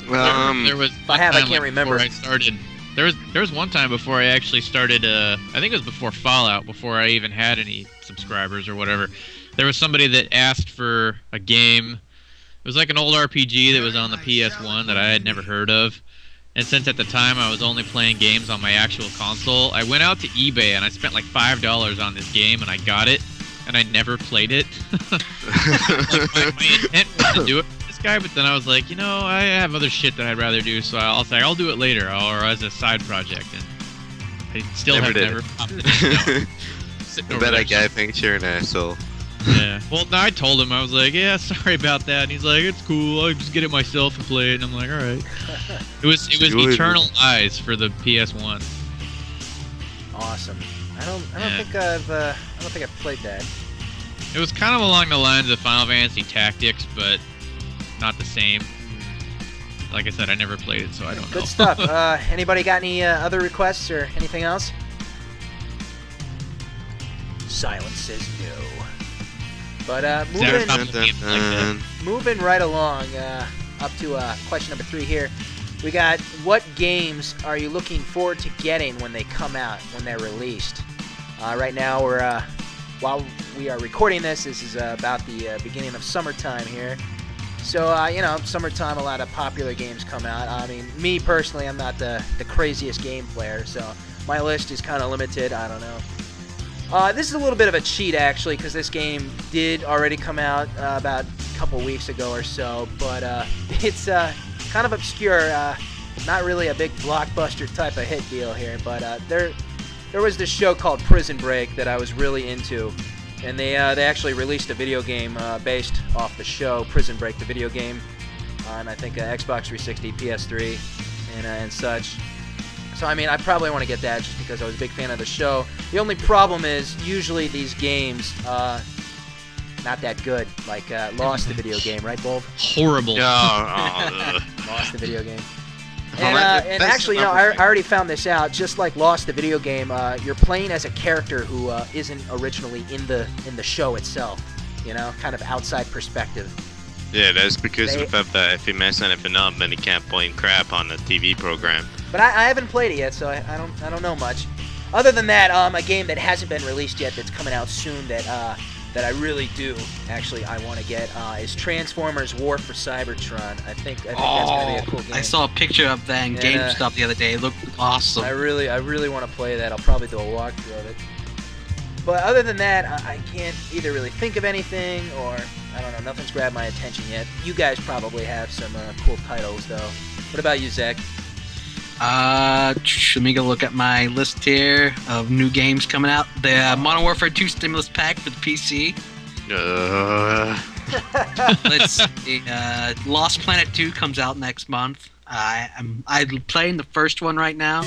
There was if I have, I can't remember. I started. There was one time before I actually started. I think it was before Fallout, before I even had any subscribers or whatever. There was somebody that asked for a game. It was like an old RPG that was on the PS1 that I had never heard of. And since at the time I was only playing games on my actual console, I went out to eBay and I spent like $5 on this game and I got it, and I never played it. Like my intent was to do it for this guy, but then I was like, you know, I have other shit that I'd rather do, so I'll say I'll do it later or as a side project. And I still never popped it. I bet that guy thinks you're an asshole. Yeah. Well, no, I told him, I was like, yeah, sorry about that. And he's like, it's cool. I'll just get it myself and play it. And I'm like, all right. It was Eternal Eyes for the PS1. Awesome. I don't think I've played that. It was kind of along the lines of Final Fantasy Tactics, but not the same. Like I said, I never played it, so I don't know. Good stuff. Anybody got any other requests or anything else? Silence says no. But moving right along, up to question number 3 here. We got, what games are you looking forward to getting when they come out, when they're released? Right now, while we are recording this is about the beginning of summertime here. So, you know, summertime, a lot of popular games come out. I mean, me personally, I'm not the craziest game player, so my list is kind of limited. I don't know. This is a little bit of a cheat, actually, because this game did already come out about a couple weeks ago or so, but it's kind of obscure. Not really a big blockbuster type of hit deal here, but there was this show called Prison Break that I was really into, and they actually released a video game based off the show Prison Break, the video game, on I think Xbox 360, PS3, and such. So I mean, I probably want to get that just because I was a big fan of the show. The only problem is usually these games not that good. Like Lost, the video game, right, Bulb? Horrible. Lost, the video game. And actually, you know, I already found this out. Just like Lost, the video game, you're playing as a character who isn't originally in the show itself. You know, kind of outside perspective. Yeah, that's because of the fact that if you mess anything up, then you can't blame crap on the TV program. But I haven't played it yet, so I don't know much. Other than that, a game that hasn't been released yet that's coming out soon that I really do actually I want to get is Transformers War for Cybertron. I think that's gonna be a cool game. I saw a picture of that in GameStop the other day. It looked awesome. I really want to play that. I'll probably do a walkthrough of it. But other than that, I can't either really think of anything, or I don't know. Nothing's grabbed my attention yet. You guys probably have some cool titles though. What about you, Zach? Let me go look at my list here of new games coming out. The Modern Warfare 2 Stimulus Pack for the PC. Let's see. Lost Planet 2 comes out next month. I'm playing the first one right now.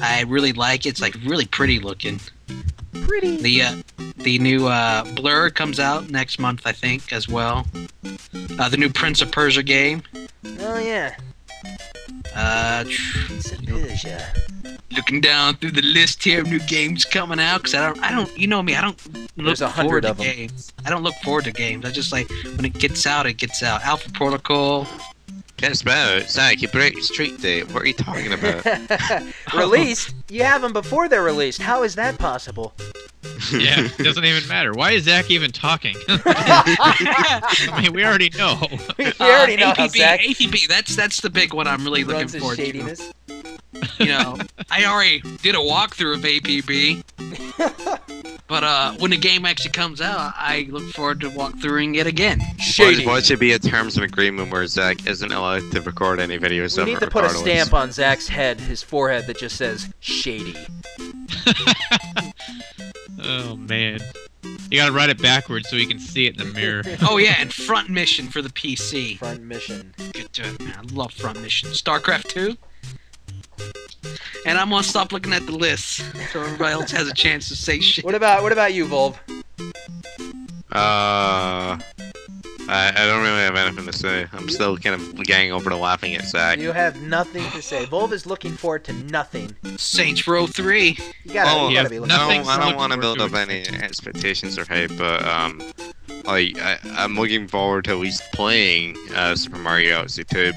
I really like it. It's like really pretty looking. Pretty. The new Blur comes out next month, I think, as well. The new Prince of Persia game. Oh yeah. Looking down through the list here of new games coming out, because I don't, you know me, I don't look forward to games. I don't look forward to games. I just like when it gets out, it gets out. Alpha Protocol. Guess about Zach, you break street date. What are you talking about? Released? You have them before they're released. How is that possible? Yeah, it doesn't even matter. Why is Zach even talking? I mean, we already know. We already know how APB, Zach APB, that's the big one I'm really looking forward shadiness. to. You know, I already did a walkthrough of APB. But when the game actually comes out, I look forward to walkthroughing it again. Shady. What should be a terms of agreement where Zach isn't allowed to record any videos? We need to put a stamp on Zach's head, his forehead, that just says shady. Oh man, you gotta write it backwards so you can see it in the mirror. Oh yeah, and Front Mission for the PC. Front Mission. Good to it, man. I love Front Mission. StarCraft 2. And I'm gonna stop looking at the list so everybody else has a chance to say shit. What about you, Volv? I don't really have anything to say. I'm still kind of getting over to laughing at Zach. You have nothing to say. Volv is looking forward to nothing. Saints Row 3. You gotta be looking. I don't want to build up any expectations or hype, but like I'm looking forward to at least playing Super Mario Galaxy 2,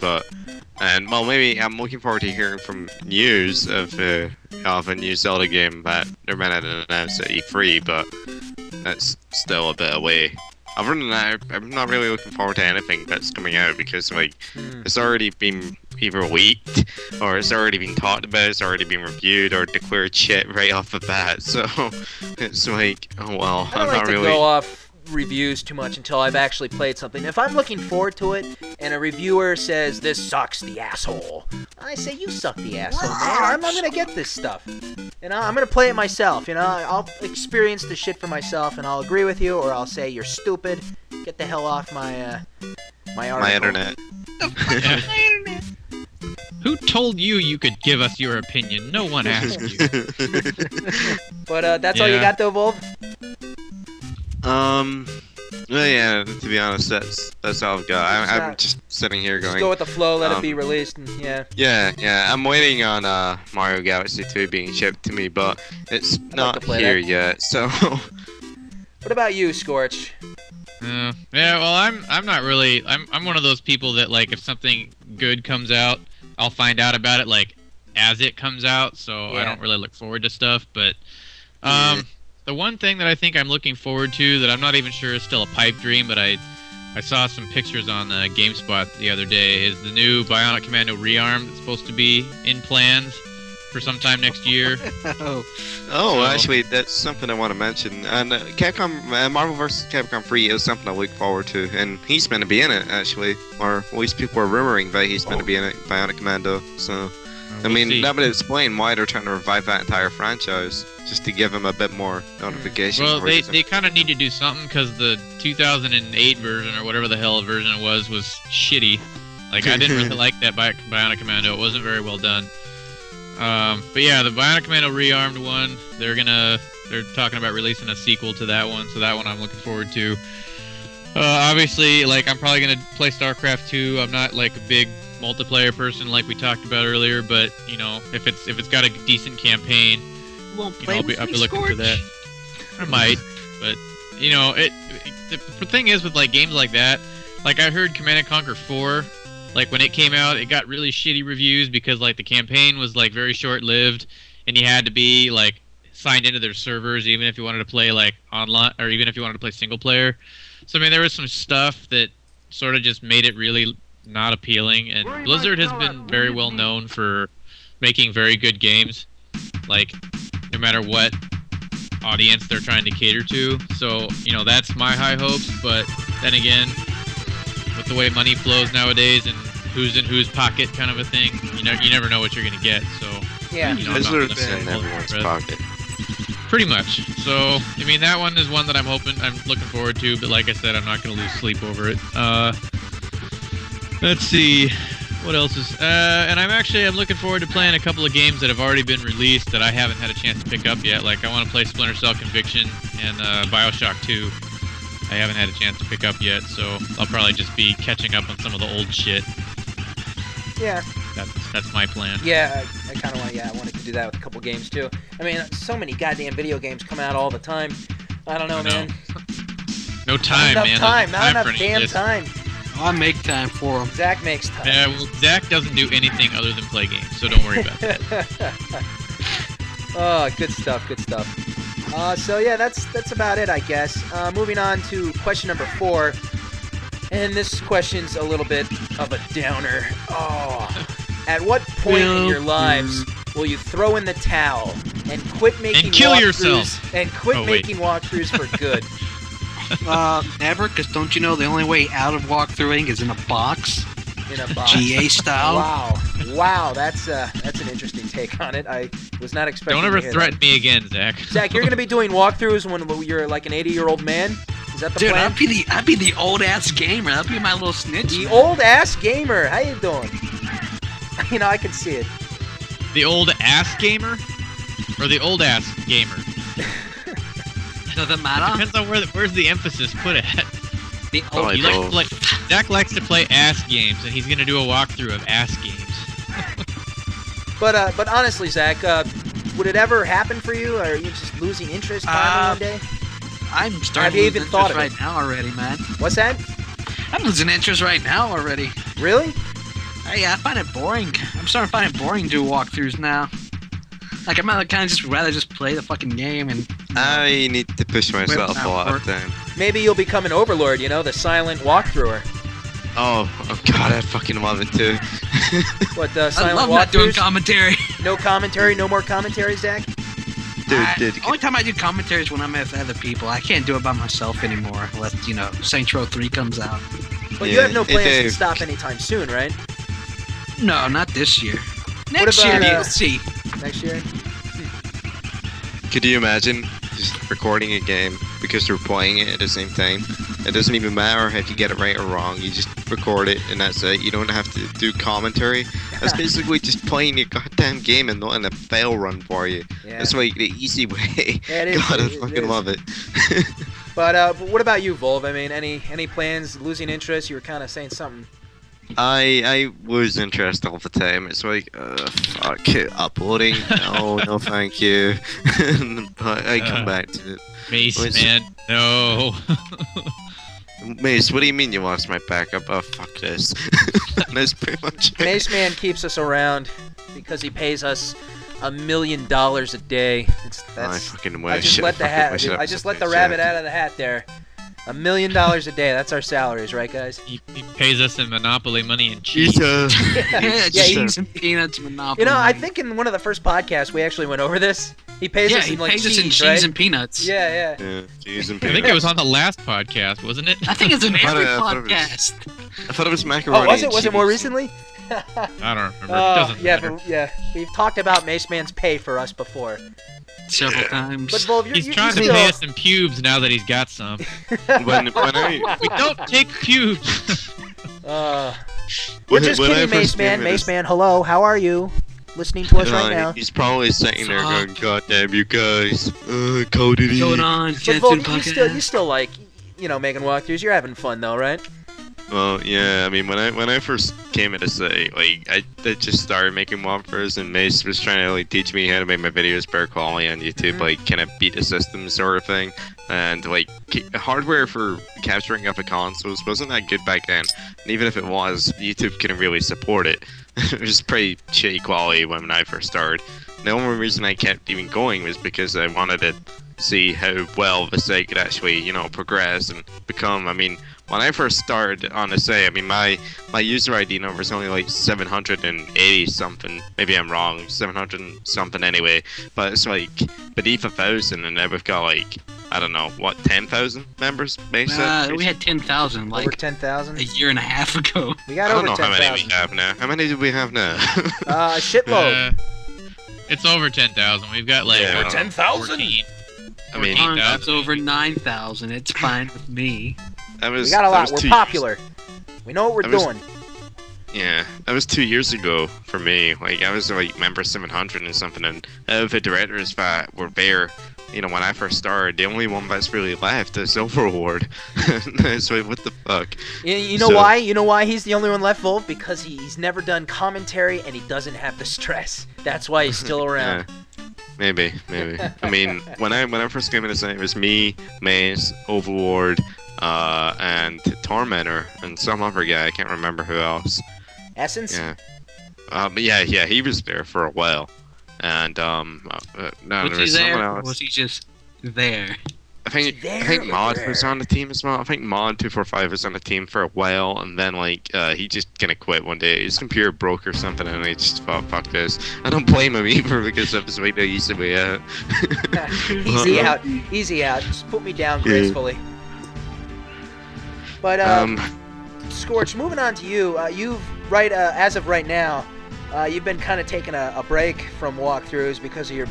well, maybe I'm looking forward to hearing from news of a new Zelda game that they're meant to announce at E3, but that's still a bit away. Other than that, I'm not really looking forward to anything that's coming out because, like, it's already been either leaked, or it's already been talked about, it's already been reviewed, or declared shit right off the bat, so it's like, oh well, I don't like to go off reviews too much until I've actually played something. If I'm looking forward to it, and a reviewer says, this sucks, the asshole, I say, you suck the asshole, man. I'm gonna get this stuff. You know, I'm gonna play it myself, you know, I'll experience the shit for myself, and I'll agree with you, or I'll say, you're stupid, get the hell off my article. My internet. Who told you could give us your opinion? No one asked you. But that's all you got though, Volv? Well, yeah, to be honest, that's all I've got. I'm just sitting here going... Just go with the flow, let it be released, and Yeah, I'm waiting on Mario Galaxy 2 being shipped to me, but it's not here yet, so... What about you, Scorch? Yeah, well, I'm not really... I'm one of those people that, like, if something good comes out, I'll find out about it, like, as it comes out, so I don't really look forward to stuff, but... The one thing that I think I'm looking forward to that I'm not even sure is still a pipe dream, but I saw some pictures on GameSpot the other day, is the new Bionic Commando Rearm that's supposed to be in plans for sometime next year. Oh, Oh, actually, that's something I want to mention. And Marvel vs. Capcom 3 is something I look forward to, and he's going to be in it, actually. Or at least people are rumoring that he's going to be in it, Bionic Commando. So, I mean, see. that would explain why they're trying to revive that entire franchise, just to give him a bit more notification. Well, they kind of need to do something because the 2008 version or whatever the hell version it was shitty. Like, I didn't really like that Bionic Commando. It wasn't very well done. But yeah, the Bionic Commando Rearmed one, they're talking about releasing a sequel to that one, so that one I'm looking forward to. Obviously, like, I'm probably gonna play StarCraft 2. I'm not like a big multiplayer person like we talked about earlier, but you know, if it's got a decent campaign, won't you know, play I'll be with me, looking for Scorch? that. I might, but you know, the thing is with like games like that, like I heard Command & Conquer 4, like when it came out, it got really shitty reviews because like the campaign was like very short-lived, and you had to be like signed into their servers even if you wanted to play like online, or even if you wanted to play single player. So I mean, there was some stuff that sort of just made it really not appealing, and Blizzard has been very well known for making very good games, like no matter what audience they're trying to cater to. So you know, that's my high hopes, but then again, with the way money flows nowadays and who's in whose pocket kind of a thing, you never know what you're gonna get. So Yeah. you know, I'm not Blizzard's gonna say in hold everyone's my breath. pocket. Pretty much. So I mean, that one is one that I'm looking forward to, but like I said, I'm not gonna lose sleep over it. Let's see, what else is, and I'm looking forward to playing a couple of games that have already been released that I haven't had a chance to pick up yet. Like I want to play Splinter Cell Conviction and Bioshock 2. I haven't had a chance to pick up yet, so I'll probably just be catching up on some of the old shit. Yeah. That's my plan. Yeah, I kind of wanted to do that with a couple games too. I mean, so many goddamn video games come out all the time. I don't know, man. No time, not man. enough time. Not enough for any of damn this. time. I make time for him. Zach makes time. Yeah, well, Zach doesn't do anything other than play games, so don't worry about that. Oh, good stuff, good stuff. So yeah, that's about it, I guess. Moving on to question number 4, and this question's a little bit of a downer. Oh, at what point in your lives will you throw in the towel and quit making And kill walkthroughs yourself. and quit Oh, wait. making walkthroughs for good? Never, because don't you know the only way out of walkthroughing is in a box? In a box. GA style? Wow, that's an interesting take on it. I was not expecting. Don't ever to hear threaten me again, Zach. that. Zach, you're gonna be doing walkthroughs when you're like an 80-year-old man. Is that the Dude, plan? I'd be the old ass gamer. That'd be my little snitch. The old ass gamer. How you doing? You know, I can see it. The old ass gamer? Or the old ass gamer? Doesn't matter. Depends on where's the emphasis put at. The Oh, old I He likes to know. play, Zach likes to play ass games, and he's gonna do a walkthrough of ass games. But honestly, Zach, would it ever happen for you? Or are you just losing interest finally one day? I'm Have starting you to lose even thought interest of right now already, man. What's that? I'm losing interest right now already. Really? I find it boring. I'm starting to find it boring to do walkthroughs now. Like, I might kind of just rather just play the fucking game and... I need to push myself a lot of time. Maybe you'll become an overlord, you know, the silent walkthrower. Oh god, I fucking love it too. What, I silent love not doing walkthroughs? commentary. No commentary? No more commentary, Zach? Dude, Only time I do commentary is when I'm with other people. I can't do it by myself anymore unless, you know, Saints Row 3 comes out. But you Yeah, have no plans to Dave. stop anytime soon, right? No, not this year. Next about, year, you'll see. Next year? could you imagine just recording a game because you're playing it at the same time? It doesn't even matter if you get it right or wrong. You just record it and that's it. You don't have to do commentary. That's basically just playing your goddamn game and letting it fail run for you. Yeah. That's like the easy way. Yeah, it is. God, I It fucking is. love it. But what about you, Volv? I mean, any plans, losing interest? You were kind of saying something. I lose interest all the time. It's like, fuck it, uploading. No, thank you. But I come back to it. Mace, What's- man, no. Mace, what do you mean you lost my backup? Oh, fuck this. That's pretty much it. Mace Man keeps us around because he pays us $1 million a day. I fucking wish. I just let the fucking hat. wish it I was just let the something rabbit sad. out of the hat there. $1 million a day. That's our salaries, right, guys? He pays us in Monopoly money and cheese. Yeah, Yeah, cheese and peanuts, Monopoly. You know, I money. think in one of the first podcasts we actually went over this. He pays Yeah, us he in like pays us in cheese, cheese right? and peanuts. Yeah. Yeah, cheese and I think peanuts. it was on the last podcast, wasn't it? I think it's in every I thought it was- podcast. I thought it was macaroni. Oh, was it? and Was it more cheese. recently? I don't remember. It Oh, doesn't yeah, matter. but, yeah. We've talked about Mace Man's pay for us before. Several times. But Volv, He's you're trying to still... pay us in pubes now that he's got some. When I We don't take pubes. We're when- just when I kidding, first Mace came Man. into Mace this- Man, hello. How are you? Listening to us right now. He's probably sitting there going, Fuck. "God damn you guys, Cody." What's going on, But Jensen Volv, you podcast? still like, making walkthroughs. You're having fun though, right? Well, yeah. I mean, when I first came into say, like, I just started making walkthroughs, and Mace was trying to like teach me how to make my videos better quality on YouTube, Mhm. like kind of beat the system sort of thing. And like hardware for capturing up the consoles wasn't that good back then, and even if it was, YouTube couldn't really support it. It was pretty shitty quality when I first started. The only reason I kept even going was because I wanted to see how well the site could actually, progress and become. I mean, when I first started on the site, I mean, my user ID number is only like 780 something. Maybe I'm wrong, 700 something anyway. But it's like beneath 1,000, and now we've got like, I don't know, what, 10,000 members? We had 10,000 Over like 10,000. a year and a half ago. We got I don't over know how many 10,000. we have now. How many do we have now? A shitload. It's over 10,000. We've got like Yeah. Over 10,000? 14. I mean, 14,000. It's over 9,000. It's fine with me. that was, We got a that lot. was We're 2 popular. We know what we're I was- doing. Yeah, that was 2 years ago for me. Like, I was like member 700 and something, and out of the directors that were there, when I first started, the only one that's really left is Overlord. So what the fuck? You know So- why? You know why he's the only one left, Volv? Because he's never done commentary and he doesn't have the stress. That's why he's still around. Yeah, maybe. I mean, when I first came in the site, it was me, Maze, Overlord, and Tormentor, and some other guy. I can't remember who else. Essence? Yeah. But yeah, he was there for a while, and no, Was there he was someone there? Or else. was he just there? I think there I think or Mod there? was on the team as well. I think Mod 245 was on the team for a while, and then like he just kind of quit one day. His computer broke or something, and he just thought, "Fuck this." I don't blame him either because that was the way they used to be out. Easy out. Easy out. Just put me down Yeah. gracefully. But, Um, Scorch, moving on to you. As of right now, you've been kind of taking a break from walkthroughs because of your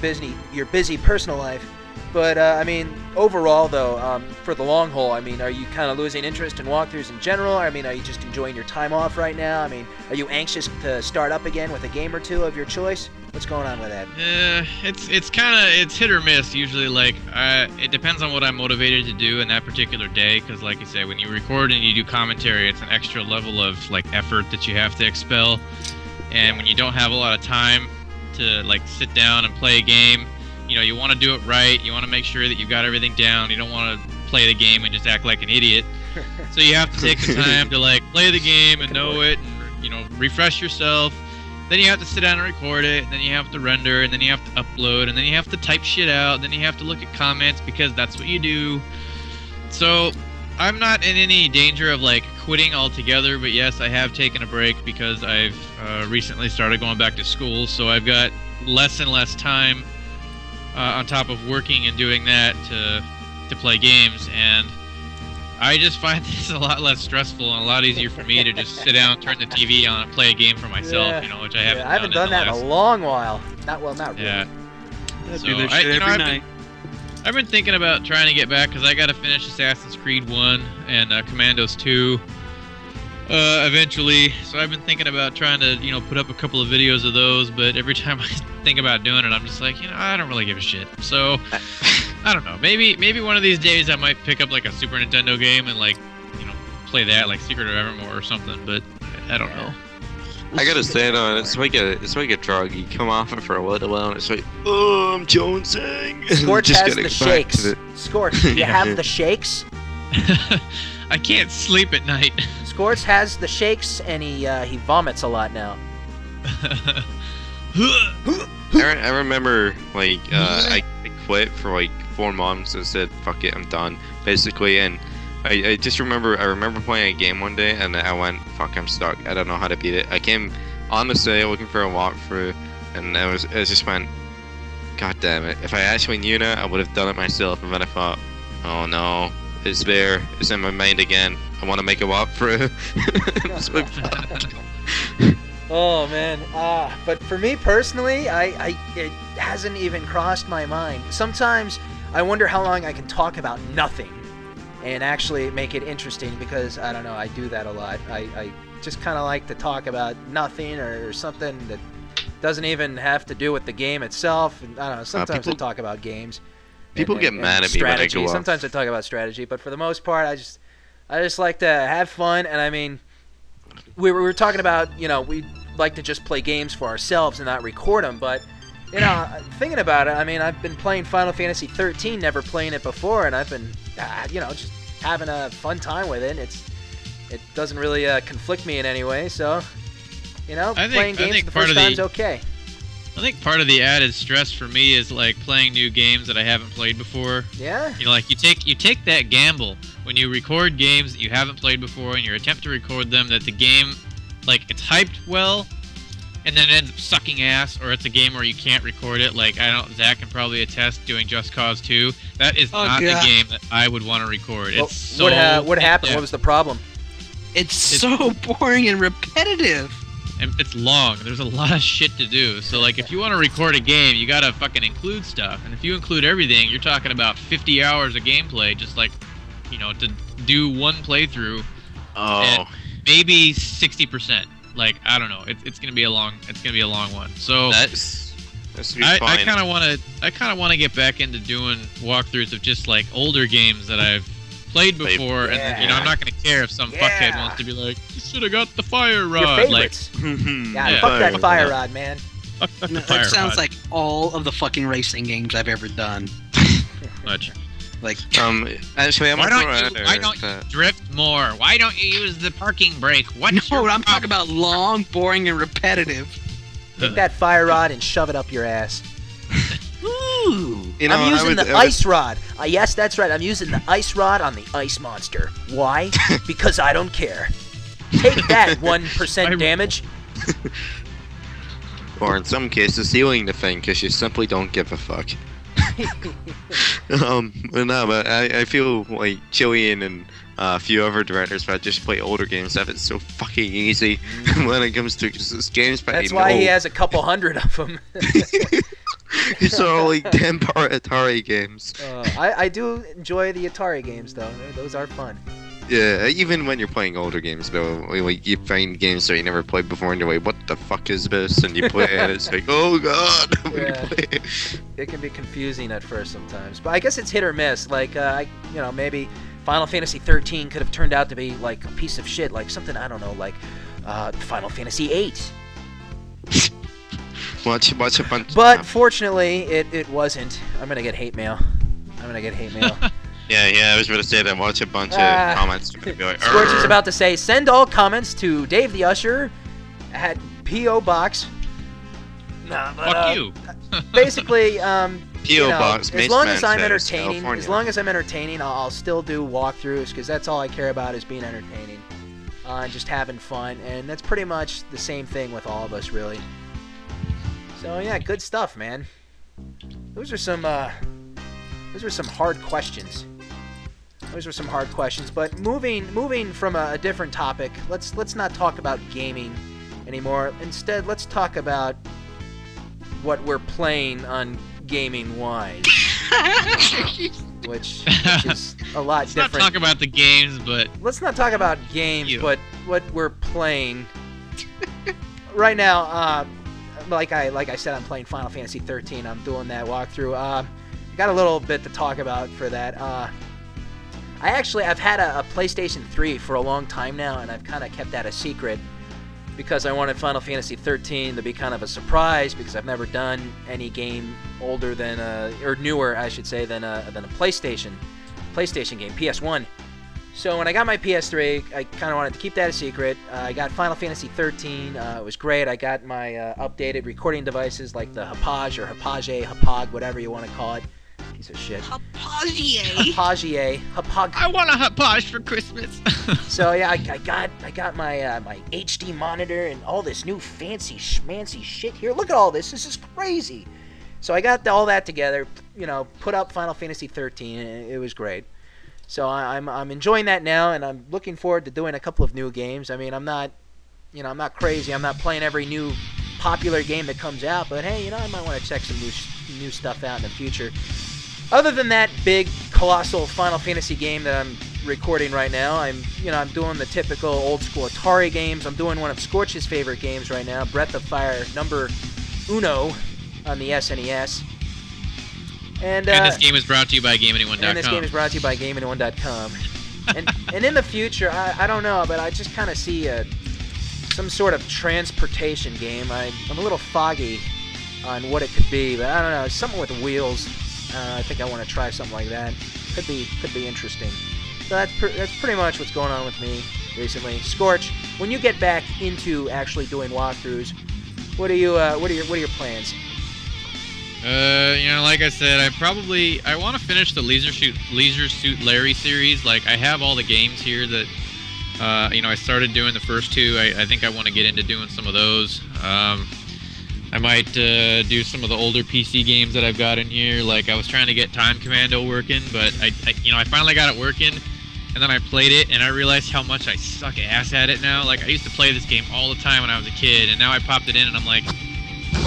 busy personal life. But I mean, overall though, for the long haul, I mean, are you kind of losing interest in walkthroughs in general? I mean, are you just enjoying your time off right now? I mean, are you anxious to start up again with a game or two of your choice? What's going on with that? It's hit or miss usually. Like it depends on what I'm motivated to do in that particular day. Because like you say, when you record and you do commentary, it's an extra level of like effort that you have to expel. And when you don't have a lot of time to like sit down and play a game, you want to do it right. You want to make sure that you've got everything down. You don't want to play the game and just act like an idiot. So you have to take the time to like play the game and know it, and refresh yourself. Then you have to sit down and record it, and then you have to render, and then you have to upload, and then you have to type shit out, and then you have to look at comments because that's what you do. So I'm not in any danger of like quitting altogether, but yes, I have taken a break because I've recently started going back to school, so I've got less and less time on top of working and doing that to play games, and I just find this a lot less stressful and a lot easier for me to just sit down, turn the TV on, and play a game for myself. Yeah. Which I haven't. I haven't done that in a long while. Not really. Yeah. I So, do this I- shit you know, every I've been- night. I've been thinking about trying to get back because I got to finish Assassin's Creed 1 and Commandos 2 eventually. So I've been thinking about trying to, put up a couple of videos of those. But every time I think about doing it, I'm just like, I don't really give a shit. So I don't know. Maybe one of these days I might pick up like a Super Nintendo game and like, play that like Secret of Evermore or something. But I don't know. I gotta say though, it's like a drug. You come off it for a little while, and it's like, oh, I'm jonesing. Scorch Just has gotta the get back to shakes. it. Scorch, do you Yeah. have the shakes? I can't sleep at night. Scorch has the shakes, and he vomits a lot now. I remember like I quit for like 4 months and said fuck it, I'm done basically, and I just remember playing a game one day and I went, fuck, I'm stuck. I don't know how to beat it. I came on the sale looking for a walkthrough, and I just went, god damn it. If I actually knew that, I would have done it myself. And then I thought, oh no, it's there. It's in my mind again. I want to make a walkthrough. It's like, Oh man, but for me personally, it hasn't even crossed my mind. Sometimes I wonder how long I can talk about nothing and actually make it interesting, because I don't know, I do that a lot. I just kind of like to talk about nothing or something that doesn't even have to do with the game itself. And I don't know, sometimes I talk about games. People get mad at me when I go off. Sometimes I talk about strategy, but for the most part, I just like to have fun. And I mean, we were talking about, you know, we like to just play games for ourselves and not record them, but you know, thinking about it, I mean, I've been playing Final Fantasy 13, never playing it before, and I've been, you know, just having a fun time with it. It doesn't really conflict me in any way, so, you know, playing games for the first time's okay. I think part of the added stress for me is like playing new games that I haven't played before. Yeah. You know, like you take that gamble when you record games that you haven't played before, and you attempt to record them, that the game, like, it's hyped well, and then it ends up sucking ass, or it's a game where you can't record it. Like, I don't, Zach can probably attest doing Just Cause 2. That is not the game that I would want to record. Well, it's so what happened? What was the problem? It's so boring and repetitive. And it's long. There's a lot of shit to do. So, like, if you want to record a game, you gotta fucking include stuff. And if you include everything, you're talking about 50 hours of gameplay, just like, you know, to do one playthrough. oh, And maybe 60%. Like, I don't know. It's gonna be a long one. So that's I fine. kind of want to get back into doing walkthroughs of just like older games that I've played before, and then, you know, I'm not gonna care if some fuckhead wants to be like, you should have got the fire rod. Your favorites. Yeah, fuck that fire rod, man. Like, fuck the That fire sounds rod. like all of the fucking racing games I've ever done. Much. Like, actually, I'm Why gonna don't you drift more? Why don't you use the parking brake? What's no, your I'm talking about long, boring, and repetitive. Take that fire rod and shove it up your ass. Ooh. You know, I'm using I the would- ice rod. Yes, that's right. I'm using the ice rod on the ice monster. Why? Because I don't care. Take that, 1% damage. Or in some cases, sealing the thing because you simply don't give a fuck. But I feel like Chilean and a few other directors that just play older games have it so fucking easy when it comes to this games. That's why he has a couple hundred of them. These are all like 10-part Atari games. I do enjoy the Atari games, though. Those are fun. Yeah, even when you're playing older games, though, like you find games that you never played before, and you're like, "What the fuck is this?" And you play it, and it's like, "Oh god!" Yeah. It can be confusing at first sometimes, but I guess it's hit or miss. Like, maybe Final Fantasy 13 could have turned out to be like a piece of shit, like something I don't know, like Final Fantasy 8. Watch a bunch. But fortunately, it wasn't. I'm gonna get hate mail. Yeah, I was going to say that. Watch a bunch of comments. You're gonna be like, Scorch is "Arr." about to say, send all comments to Dave the Usher at P.O. Box. Nah, but, Fuck you. Basically, P.O. Box, as long as I'm Manchester, entertaining, California. I'll still do walkthroughs, because that's all I care about is being entertaining and just having fun. And that's pretty much the same thing with all of us, really. So yeah, good stuff, man. Those are some hard questions. But moving from a different topic, let's not talk about gaming anymore. Instead, let's talk about what we're playing on gaming-wise, which is a lot Let's different. not talk about the games, but Let's not talk about games, but what we're playing right now. Like I said, I'm playing Final Fantasy 13. I'm doing that walkthrough. I got a little bit to talk about for that. I've had a PlayStation 3 for a long time now, and I've kind of kept that a secret because I wanted Final Fantasy 13 to be kind of a surprise, because I've never done any game older than or newer, I should say, than a PlayStation game, PS1. So when I got my PS3, I kind of wanted to keep that a secret. I got Final Fantasy 13. It was great. I got my updated recording devices like the Hapag or Hapage, Hapag, whatever you want to call it. Piece of shit. Hapage. I want a Hapage for Christmas. So yeah, I got my my HD monitor and all this new fancy schmancy shit here. Look at all this. This is crazy. So I got all that together. You know, put up Final Fantasy 13. And it was great. So I'm enjoying that now, and I'm looking forward to doing a couple of new games. I mean, I'm not crazy. I'm not playing every new popular game that comes out, but hey, I might want to check some new stuff out in the future. Other than that big colossal Final Fantasy game that I'm recording right now, I'm doing the typical old school Atari games. I'm doing one of Scorch's favorite games right now, Breath of Fire number uno on the SNES. And this game is brought to you by GameAnyone.com. And this game is brought to you by GameAnyone.com. and in the future, I don't know, but I just kind of see some sort of transportation game. I'm a little foggy on what it could be, but I don't know. Something with wheels. I think I want to try something like that. Could be interesting. So that's pretty much what's going on with me recently. Scorch, when you get back into actually doing walkthroughs, what are your plans? Like I said, I want to finish the Leisure Suit Larry series. Like, I have all the games here that, I started doing the first two. I think I want to get into doing some of those. I might do some of the older PC games that I've got in here. Like, I was trying to get Time Commando working, but I finally got it working, and then I played it, and I realized how much I suck ass at it now. Like, I used to play this game all the time when I was a kid, and now I popped it in, and I'm like, I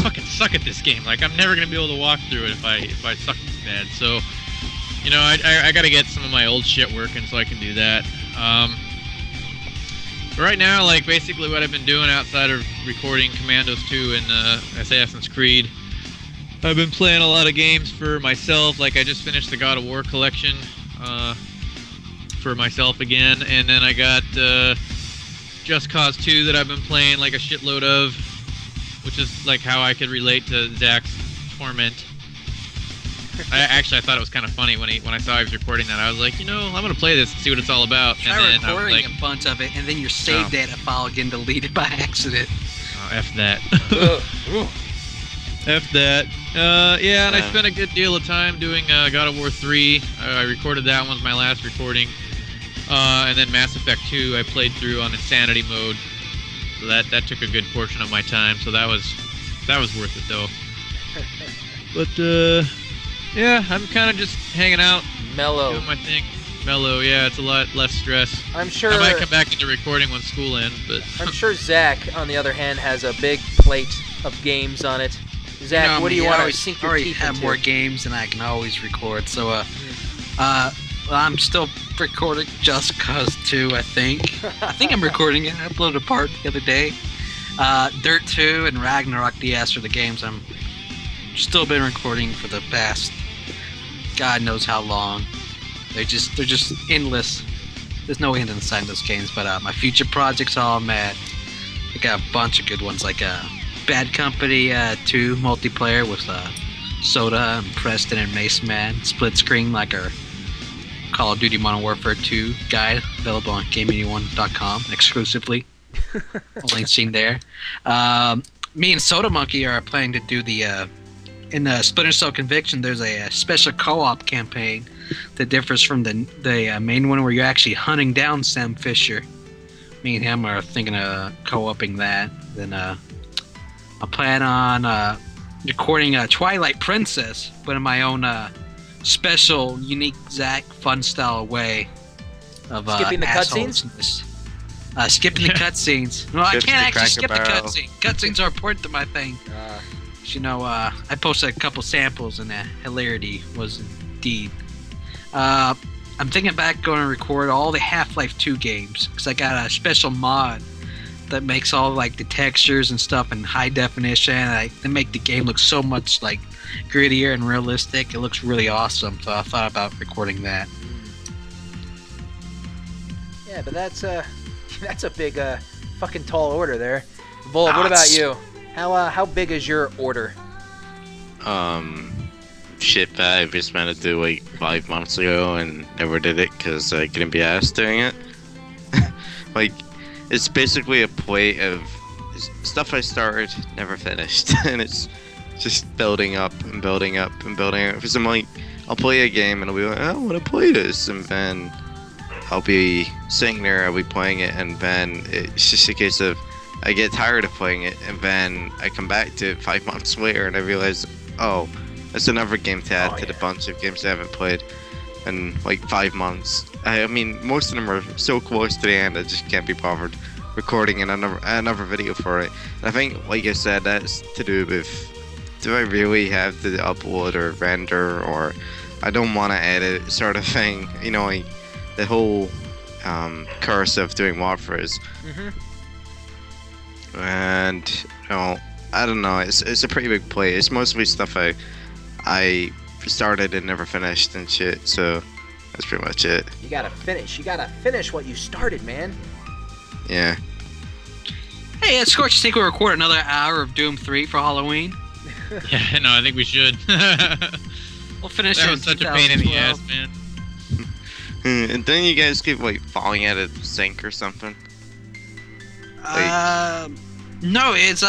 fucking suck at this game. Like, I'm never gonna be able to walk through it if I suck this bad. So, I gotta get some of my old shit working so I can do that. Right now, like, basically what I've been doing outside of recording Commandos 2 and Assassin's Creed, I've been playing a lot of games for myself. Like, I just finished the God of War collection for myself again, and then I got Just Cause 2 that I've been playing like a shitload of, which is like how I could relate to Zach's Torment. I thought it was kind of funny when I saw he was recording that. I was like, I'm gonna play this and see what it's all about. Try and then recording a bunch of it, and then your save data file getting deleted by accident. Oh, F that. F that. And I spent a good deal of time doing God of War 3. I recorded that one, was my last recording. And then Mass Effect 2 I played through on Insanity mode. So that took a good portion of my time. So that was worth it though. But yeah, I'm kind of just hanging out, Mellow, doing my thing. Mellow, yeah, it's a lot less stress. I'm sure I might come back into recording when school ends, but I'm sure Zach, on the other hand, has a big plate of games on it. Zach, what do you want to sink your teeth into? I already have more games than I can always record, so I'm still recording Just Cause 2, I think. I think I'm recording it. I uploaded a part the other day. Dirt 2 and Ragnarok DS are the games I'm still been recording for the past God knows how long. They're just endless. There's no end inside those games, but my future projects all mad. I got a bunch of good ones, like Bad Company 2 multiplayer with Soda and Preston and Mace Man. Split screen like our Call of Duty Modern Warfare 2 guide, available on GameAnyone.com exclusively. Link seen there. Me and Soda Monkey are planning to do the in Splinter Cell Conviction. There's a special co-op campaign that differs from the main one where you're actually hunting down Sam Fisher. Me and him are thinking of co-oping that. Then I plan on recording Twilight Princess, but in my own special, unique, Zach, fun style way of skipping the cutscenes. Skipping the cutscenes. No, I can't actually skip the cutscenes. Cutscenes are important to my thing. I posted a couple samples, and the hilarity was indeed. I'm thinking back going to record all the Half-Life 2 games, because I got a special mod that makes all like the textures and stuff in high definition. They make the game look so much like grittier and realistic. It looks really awesome, so I thought about recording that. Yeah, but that's a big fucking tall order there. Volv, what about you? How big is your order? Shit that I just meant to do like 5 months ago and never did it because I couldn't be asked doing it. Like, it's basically a plate of stuff I started, never finished, and it's just building up and building up and building up. Because I'm like, I'll play a game and I'll be like, I want to play this, and then I'll be sitting there, I'll be playing it, and then it's just a case of I get tired of playing it, and then I come back to it 5 months later, and I realize, oh, that's another game to add to the bunch of games I haven't played in like 5 months. I mean, most of them are so close to the end, I just can't be bothered recording another video for it. And I think, like I said, that's to do with, do I really have to upload or render, or I don't want to edit sort of thing, you know, like the whole curse of doing walkthroughs. And you know, I don't know, it's a pretty big play. It's mostly stuff I started and never finished and shit, so that's pretty much it. You gotta finish what you started, man. Yeah. Hey, Scorch, you think we'll record another hour of Doom 3 for Halloween? Yeah, no, I think we should. We'll finish That it was in such a pain in the ass, 2012. man. And then you guys keep like falling out of sync or something. No, it's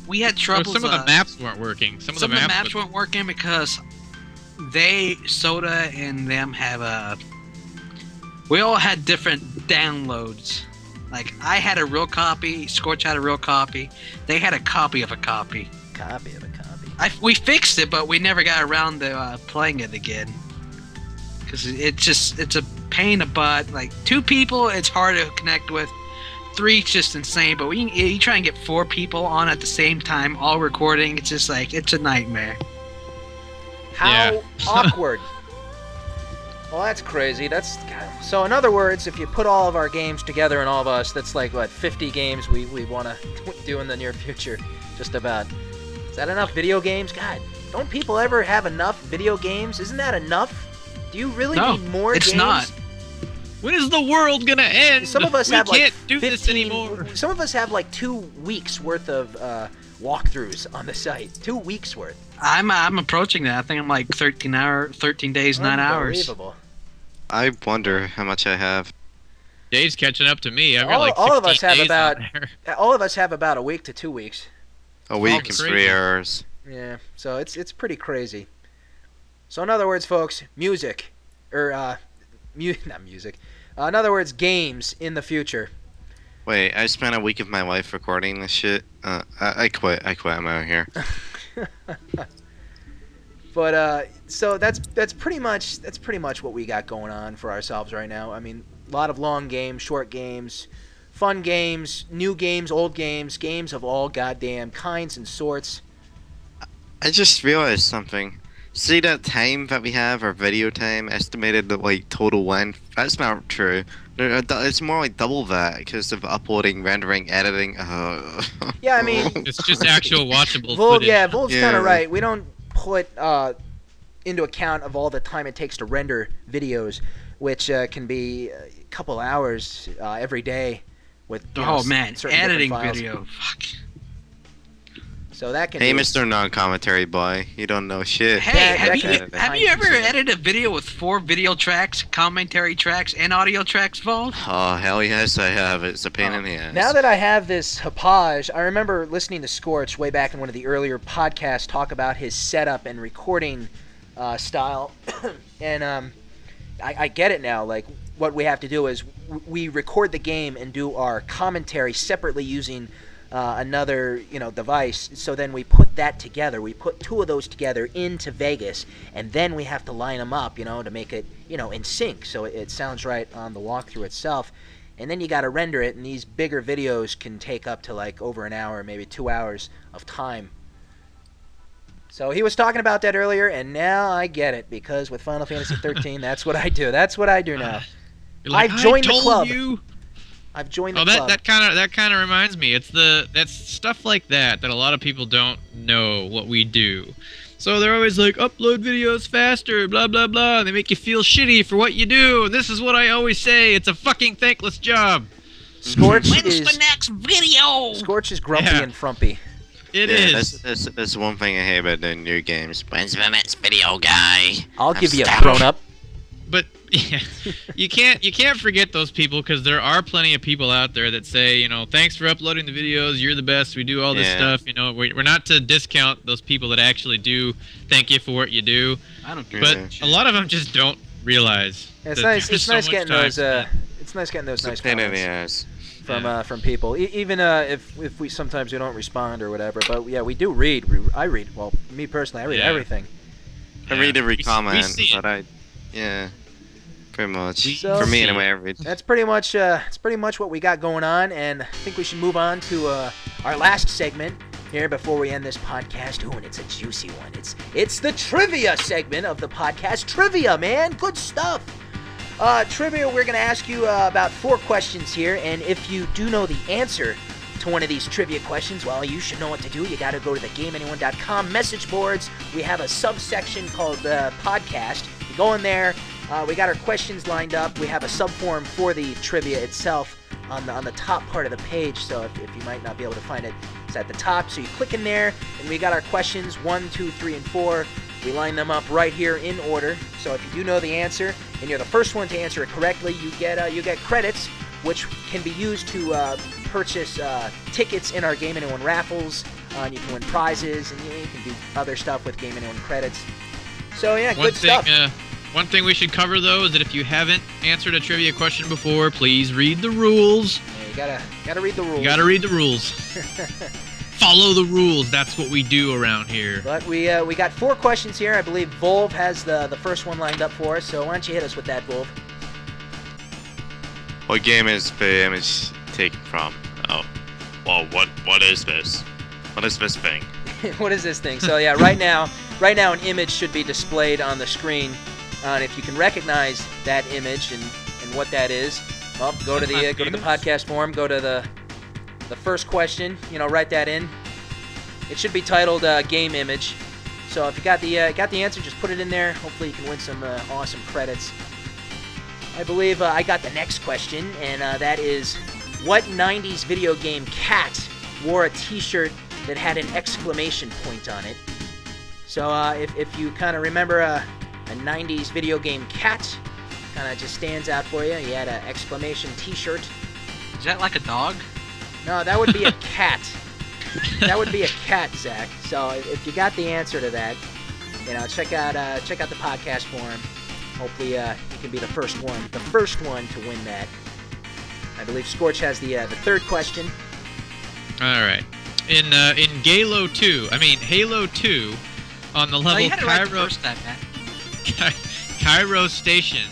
we had troubles. Some of the maps weren't working. Some of the maps weren't working because Soda and them have we all had different downloads. Like, I had a real copy, Scorch had a real copy, they had a copy of a copy. Copy of a copy. We fixed it, but we never got around to playing it again. Because it's a pain in the butt. Like, 2 people, it's hard to connect with. 3, it's just insane. But when you try and get 4 people on at the same time, all recording, it's just like, it's a nightmare. How awkward. Well, that's crazy. So in other words, if you put all of our games together and all of us, that's like, what, 50 games we want to do in the near future, just about. Is that enough video games? God, don't people ever have enough video games? Isn't that enough? Do you really need more games? It's not. When is the world gonna end? Some of us have can't like do 15, this anymore. Some of us have like 2 weeks worth of walkthroughs on the site. 2 weeks worth. I'm approaching that. I think I'm like 13 days, 9 hours. Unbelievable. I wonder how much I have. Dave's catching up to me. I've got like all of us 16 have days about on there. all of us have about a week to 2 weeks. A week and crazy. 3 hours. Yeah, so it's pretty crazy. So in other words, folks, music, or not music. In other words, games in the future. Wait, I spent a week of my life recording this shit. I quit. I'm out of here. But so that's pretty much what we got going on for ourselves right now. I mean, a lot of long games, short games, fun games, new games, old games, games of all goddamn kinds and sorts. I just realized something. See that time that we have, our video time, estimated at like total length? That's not true. It's more like double that because of uploading, rendering, editing. Yeah, I mean, It's just actual watchable Vold, footage. yeah, Vold's kind Yeah. of right. We don't put into account of all the time it takes to render videos, which can be a couple hours every day with Oh man, certain editing different files. video. Fuck. So that can Hey, be Mr. Non-commentary boy, you don't know shit. Hey, that have can you be have you ever time-consuming. edited a video with 4 video tracks, commentary tracks, and audio tracks, Vold? Oh, hell yes I have. It's a pain in the ass. Now that I have this Hapage, I remember listening to Scorch way back in one of the earlier podcasts talk about his setup and recording style, and I get it now. Like, what we have to do is we record the game and do our commentary separately using another device. So then we put that together. We put 2 of those together into Vegas, and then we have to line them up, to make it in sync so it sounds right on the walkthrough itself. And then you got to render it, and these bigger videos can take up to like over an hour, maybe 2 hours of time. So he was talking about that earlier, and now I get it, because with Final Fantasy 13, that's what I do. That's what I do now. You're like, I've joined I the told club. You. I've joined the Oh, club. that kind of reminds me. That's stuff like that a lot of people don't know what we do. So they're always like, upload videos faster, blah blah blah. And they make you feel shitty for what you do. And this is what I always say: it's a fucking thankless job. Scorch When's is the next video? Scorch is grumpy Yeah. and frumpy. It Yeah, is. that's one thing I hate about the new games. When's the next video, guy? I'll I'm give you a stuck. grown up. But Yeah, you can't forget those people, because there are plenty of people out there that say, thanks for uploading the videos. You're the best. We do all this stuff. We're not to discount those people that actually do thank you for what you do. I don't care. But a lot of them just don't realize. It's nice. It's nice getting those. It's nice getting those nice pain in the comments ass. from people. Even if we sometimes we don't respond or whatever. But yeah, we do read. I read. Well, me personally, I read everything. I read every comment, see but pretty much. So- For me anyway, I read. That's pretty much what we got going on, and I think we should move on to our last segment here before we end this podcast. Ooh, and it's a juicy one. It's the trivia segment of the podcast. Trivia, man, good stuff. Trivia. We're gonna ask you about 4 questions here, and if you do know the answer to one of these trivia questions, well, you should know what to do. You got to go to the GameAnyone.com message boards. We have a subsection called podcast. You go in there. We got our questions lined up. We have a subform for the trivia itself on the top part of the page. So if you might not be able to find it, it's at the top. So you click in there, and we got our questions 1, 2, 3, and 4. We line them up right here in order. So if you do know the answer and you're the first one to answer it correctly, you get credits, which can be used to purchase tickets in our Game Anyone raffles. You can win prizes, and you can do other stuff with Game Anyone credits. So yeah, good stuff. One thing we should cover, though, is that if you haven't answered a trivia question before, please read the rules. Yeah, you gotta read the rules. You gotta read the rules. Follow the rules. That's what we do around here. But we got 4 questions here. I believe Volv has the first one lined up for us. So why don't you hit us with that, Volv? What game is the image taken from? Oh, well, what is this? What is this thing? What is this thing? So yeah, right now an image should be displayed on the screen. And if you can recognize that image and what that is, well, go to the podcast forum, go to the first question, write that in. It should be titled game image. So if you got the answer, just put it in there. Hopefully you can win some awesome credits. I believe I got the next question, and that is, what 90s video game cat wore a t-shirt that had an exclamation point on it? So if you kind of remember a 90s video game cat, kind of just stands out for you. He had an exclamation t-shirt. Is that like a dog? No, that would be a cat. That would be a cat, Zach. So if you got the answer to that, check out the podcast forum. Hopefully you can be the first one to win that. I believe Scorch has the third question. All right. In Halo 2, on the level you had it right the Cairo, first time, Matt. Cairo Station,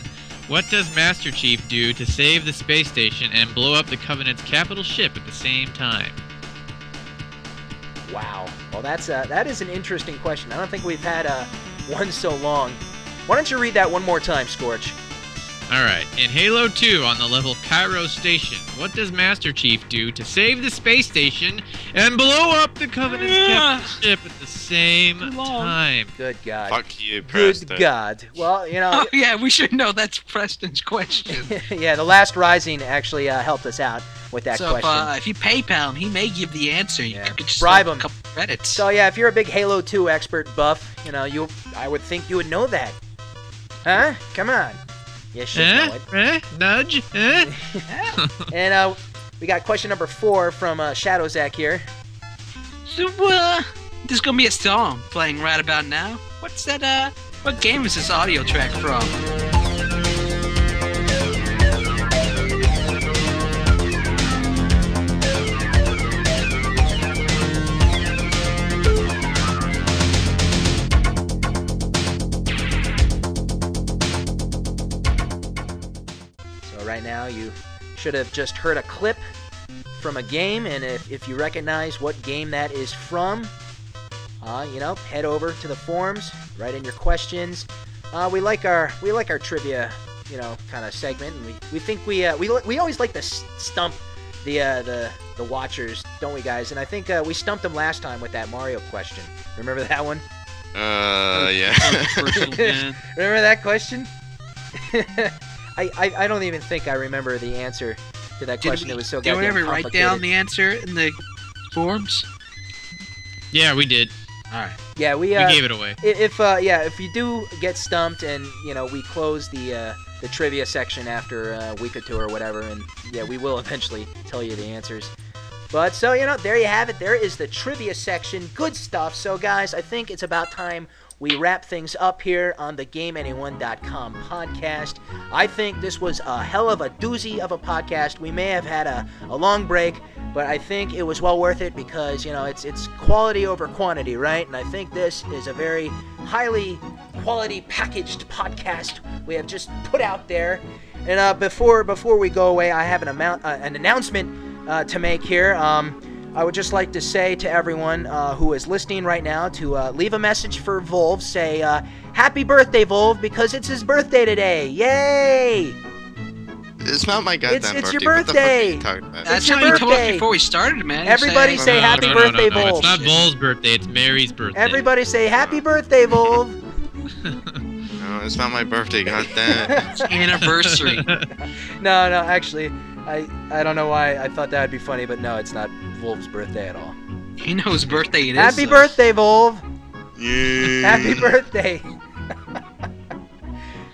what does Master Chief do to save the space station and blow up the Covenant's capital ship at the same time? Wow. Well, that is an interesting question. I don't think we've had one so long. Why don't you read that one more time, Scorch? Alright, in Halo 2 on the level Cairo Station, what does Master Chief do to save the space station and blow up the Covenant's capital ship at the same time? Good God. Fuck you, Preston. Good God. Well, Oh yeah, we should know that's Preston's question. Yeah, the Last Rising actually helped us out with that So question. if you PayPal him, he may give the answer. You could just bribe throw him. a couple credits. So yeah, if you're a big Halo 2 expert buff, I would think you would know that. Huh? Come on. You should know it. Nudge? And we got question number 4 from Shadow Zach here. So there's gonna be a song playing right about now. What's that? What game is this audio track from? Right now, you should have just heard a clip from a game, and if you recognize what game that is from, head over to the forums, write in your questions. We like our trivia, kind of segment, and we think we always like to stump the watchers, don't we, guys? And I think we stumped them last time with that Mario question. Remember that one? Yeah. Remember that question? I don't even think I remember the answer to that question. It was so goddamn complicated. Did we ever write down the answer in the forums? Yeah, we did. right. Yeah, we We gave it away. if you do get stumped and we close the trivia section after a week or two or whatever, and yeah, we will eventually tell you the answers. But so there you have it. There is the trivia section. Good stuff. So guys, I think it's about time we wrap things up here on the GameAnyone.com podcast. I think this was a hell of a doozy of a podcast. We may have had a long break, but I think it was well worth it because, it's quality over quantity, right? And I think this is a very highly quality packaged podcast we have just put out there. And before we go away, I have an announcement to make here. I would just like to say to everyone who is listening right now to leave a message for Volv. Say, happy birthday, Volv, because it's his birthday today. Yay! It's not my goddamn birthday. It's your birthday. What the fuck are you talking about? That's your how you told us birthday. before we started, man. Everybody say happy birthday, no. Volv. It's not Vol's birthday. It's Mary's birthday. Everybody say happy birthday, Volv. No, it's not my birthday, goddamn. It's anniversary. No, actually, I don't know why I thought that would be funny, but no, it's not Volv's birthday at all. You know whose birthday it is. Happy birthday, Volv. Yeah. Happy birthday.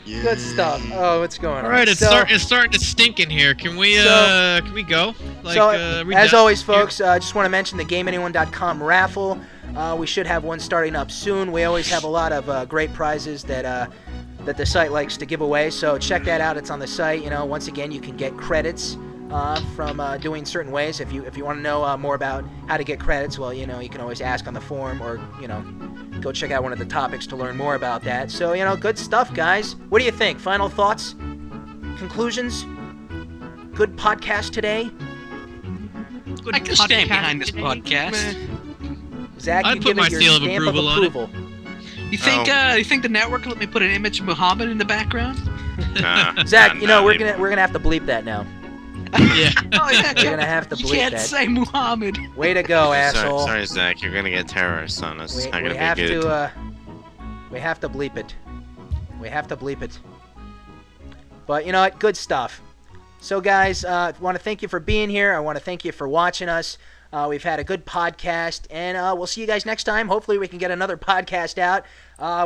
Yeah. Good stuff. Oh, what's going on? All right, it's starting to stink in here. Can we go? As always, folks, I just want to mention the GameAnyone.com raffle. We should have one starting up soon. We always have a lot of great prizes that the site likes to give away. So check that out. It's on the site. Once again, you can get credits from doing certain ways. If you want to know more about how to get credits, well, you can always ask on the forum or go check out one of the topics to learn more about that. So good stuff, guys. What do you think? Final thoughts? Conclusions? Good podcast today. I can stand behind this podcast. Zach, I'd you put give my it your seal of stamp approval on it. You think the network will let me put an image of Muhammad in the background? Zach, we're gonna have to bleep that now. Yeah. Oh yeah, We're gonna have to you bleep can't that. say Muhammad. Way to go, asshole. Sorry, Zach. You're gonna get terrorists on us. It's not we gonna have be good. to we have to bleep it. We have to bleep it. But you know what? Good stuff. So guys, I want to thank you for being here. I want to thank you for watching us. We've had a good podcast, and we'll see you guys next time. Hopefully, we can get another podcast out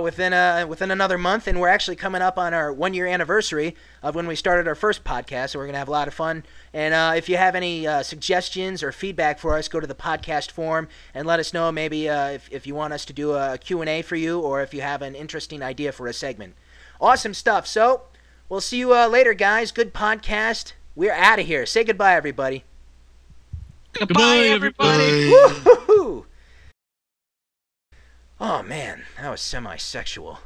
within another month. And we're actually coming up on our 1-year anniversary of when we started our first podcast, so we're gonna have a lot of fun. And if you have any suggestions or feedback for us, go to the podcast forum and let us know. Maybe if you want us to do a Q&A for you, or if you have an interesting idea for a segment. Awesome stuff. So we'll see you later, guys. Good podcast. We're out of here. Say goodbye, everybody. Goodbye, everybody. Woo-hoo-hoo. Oh man, that was semi-sexual.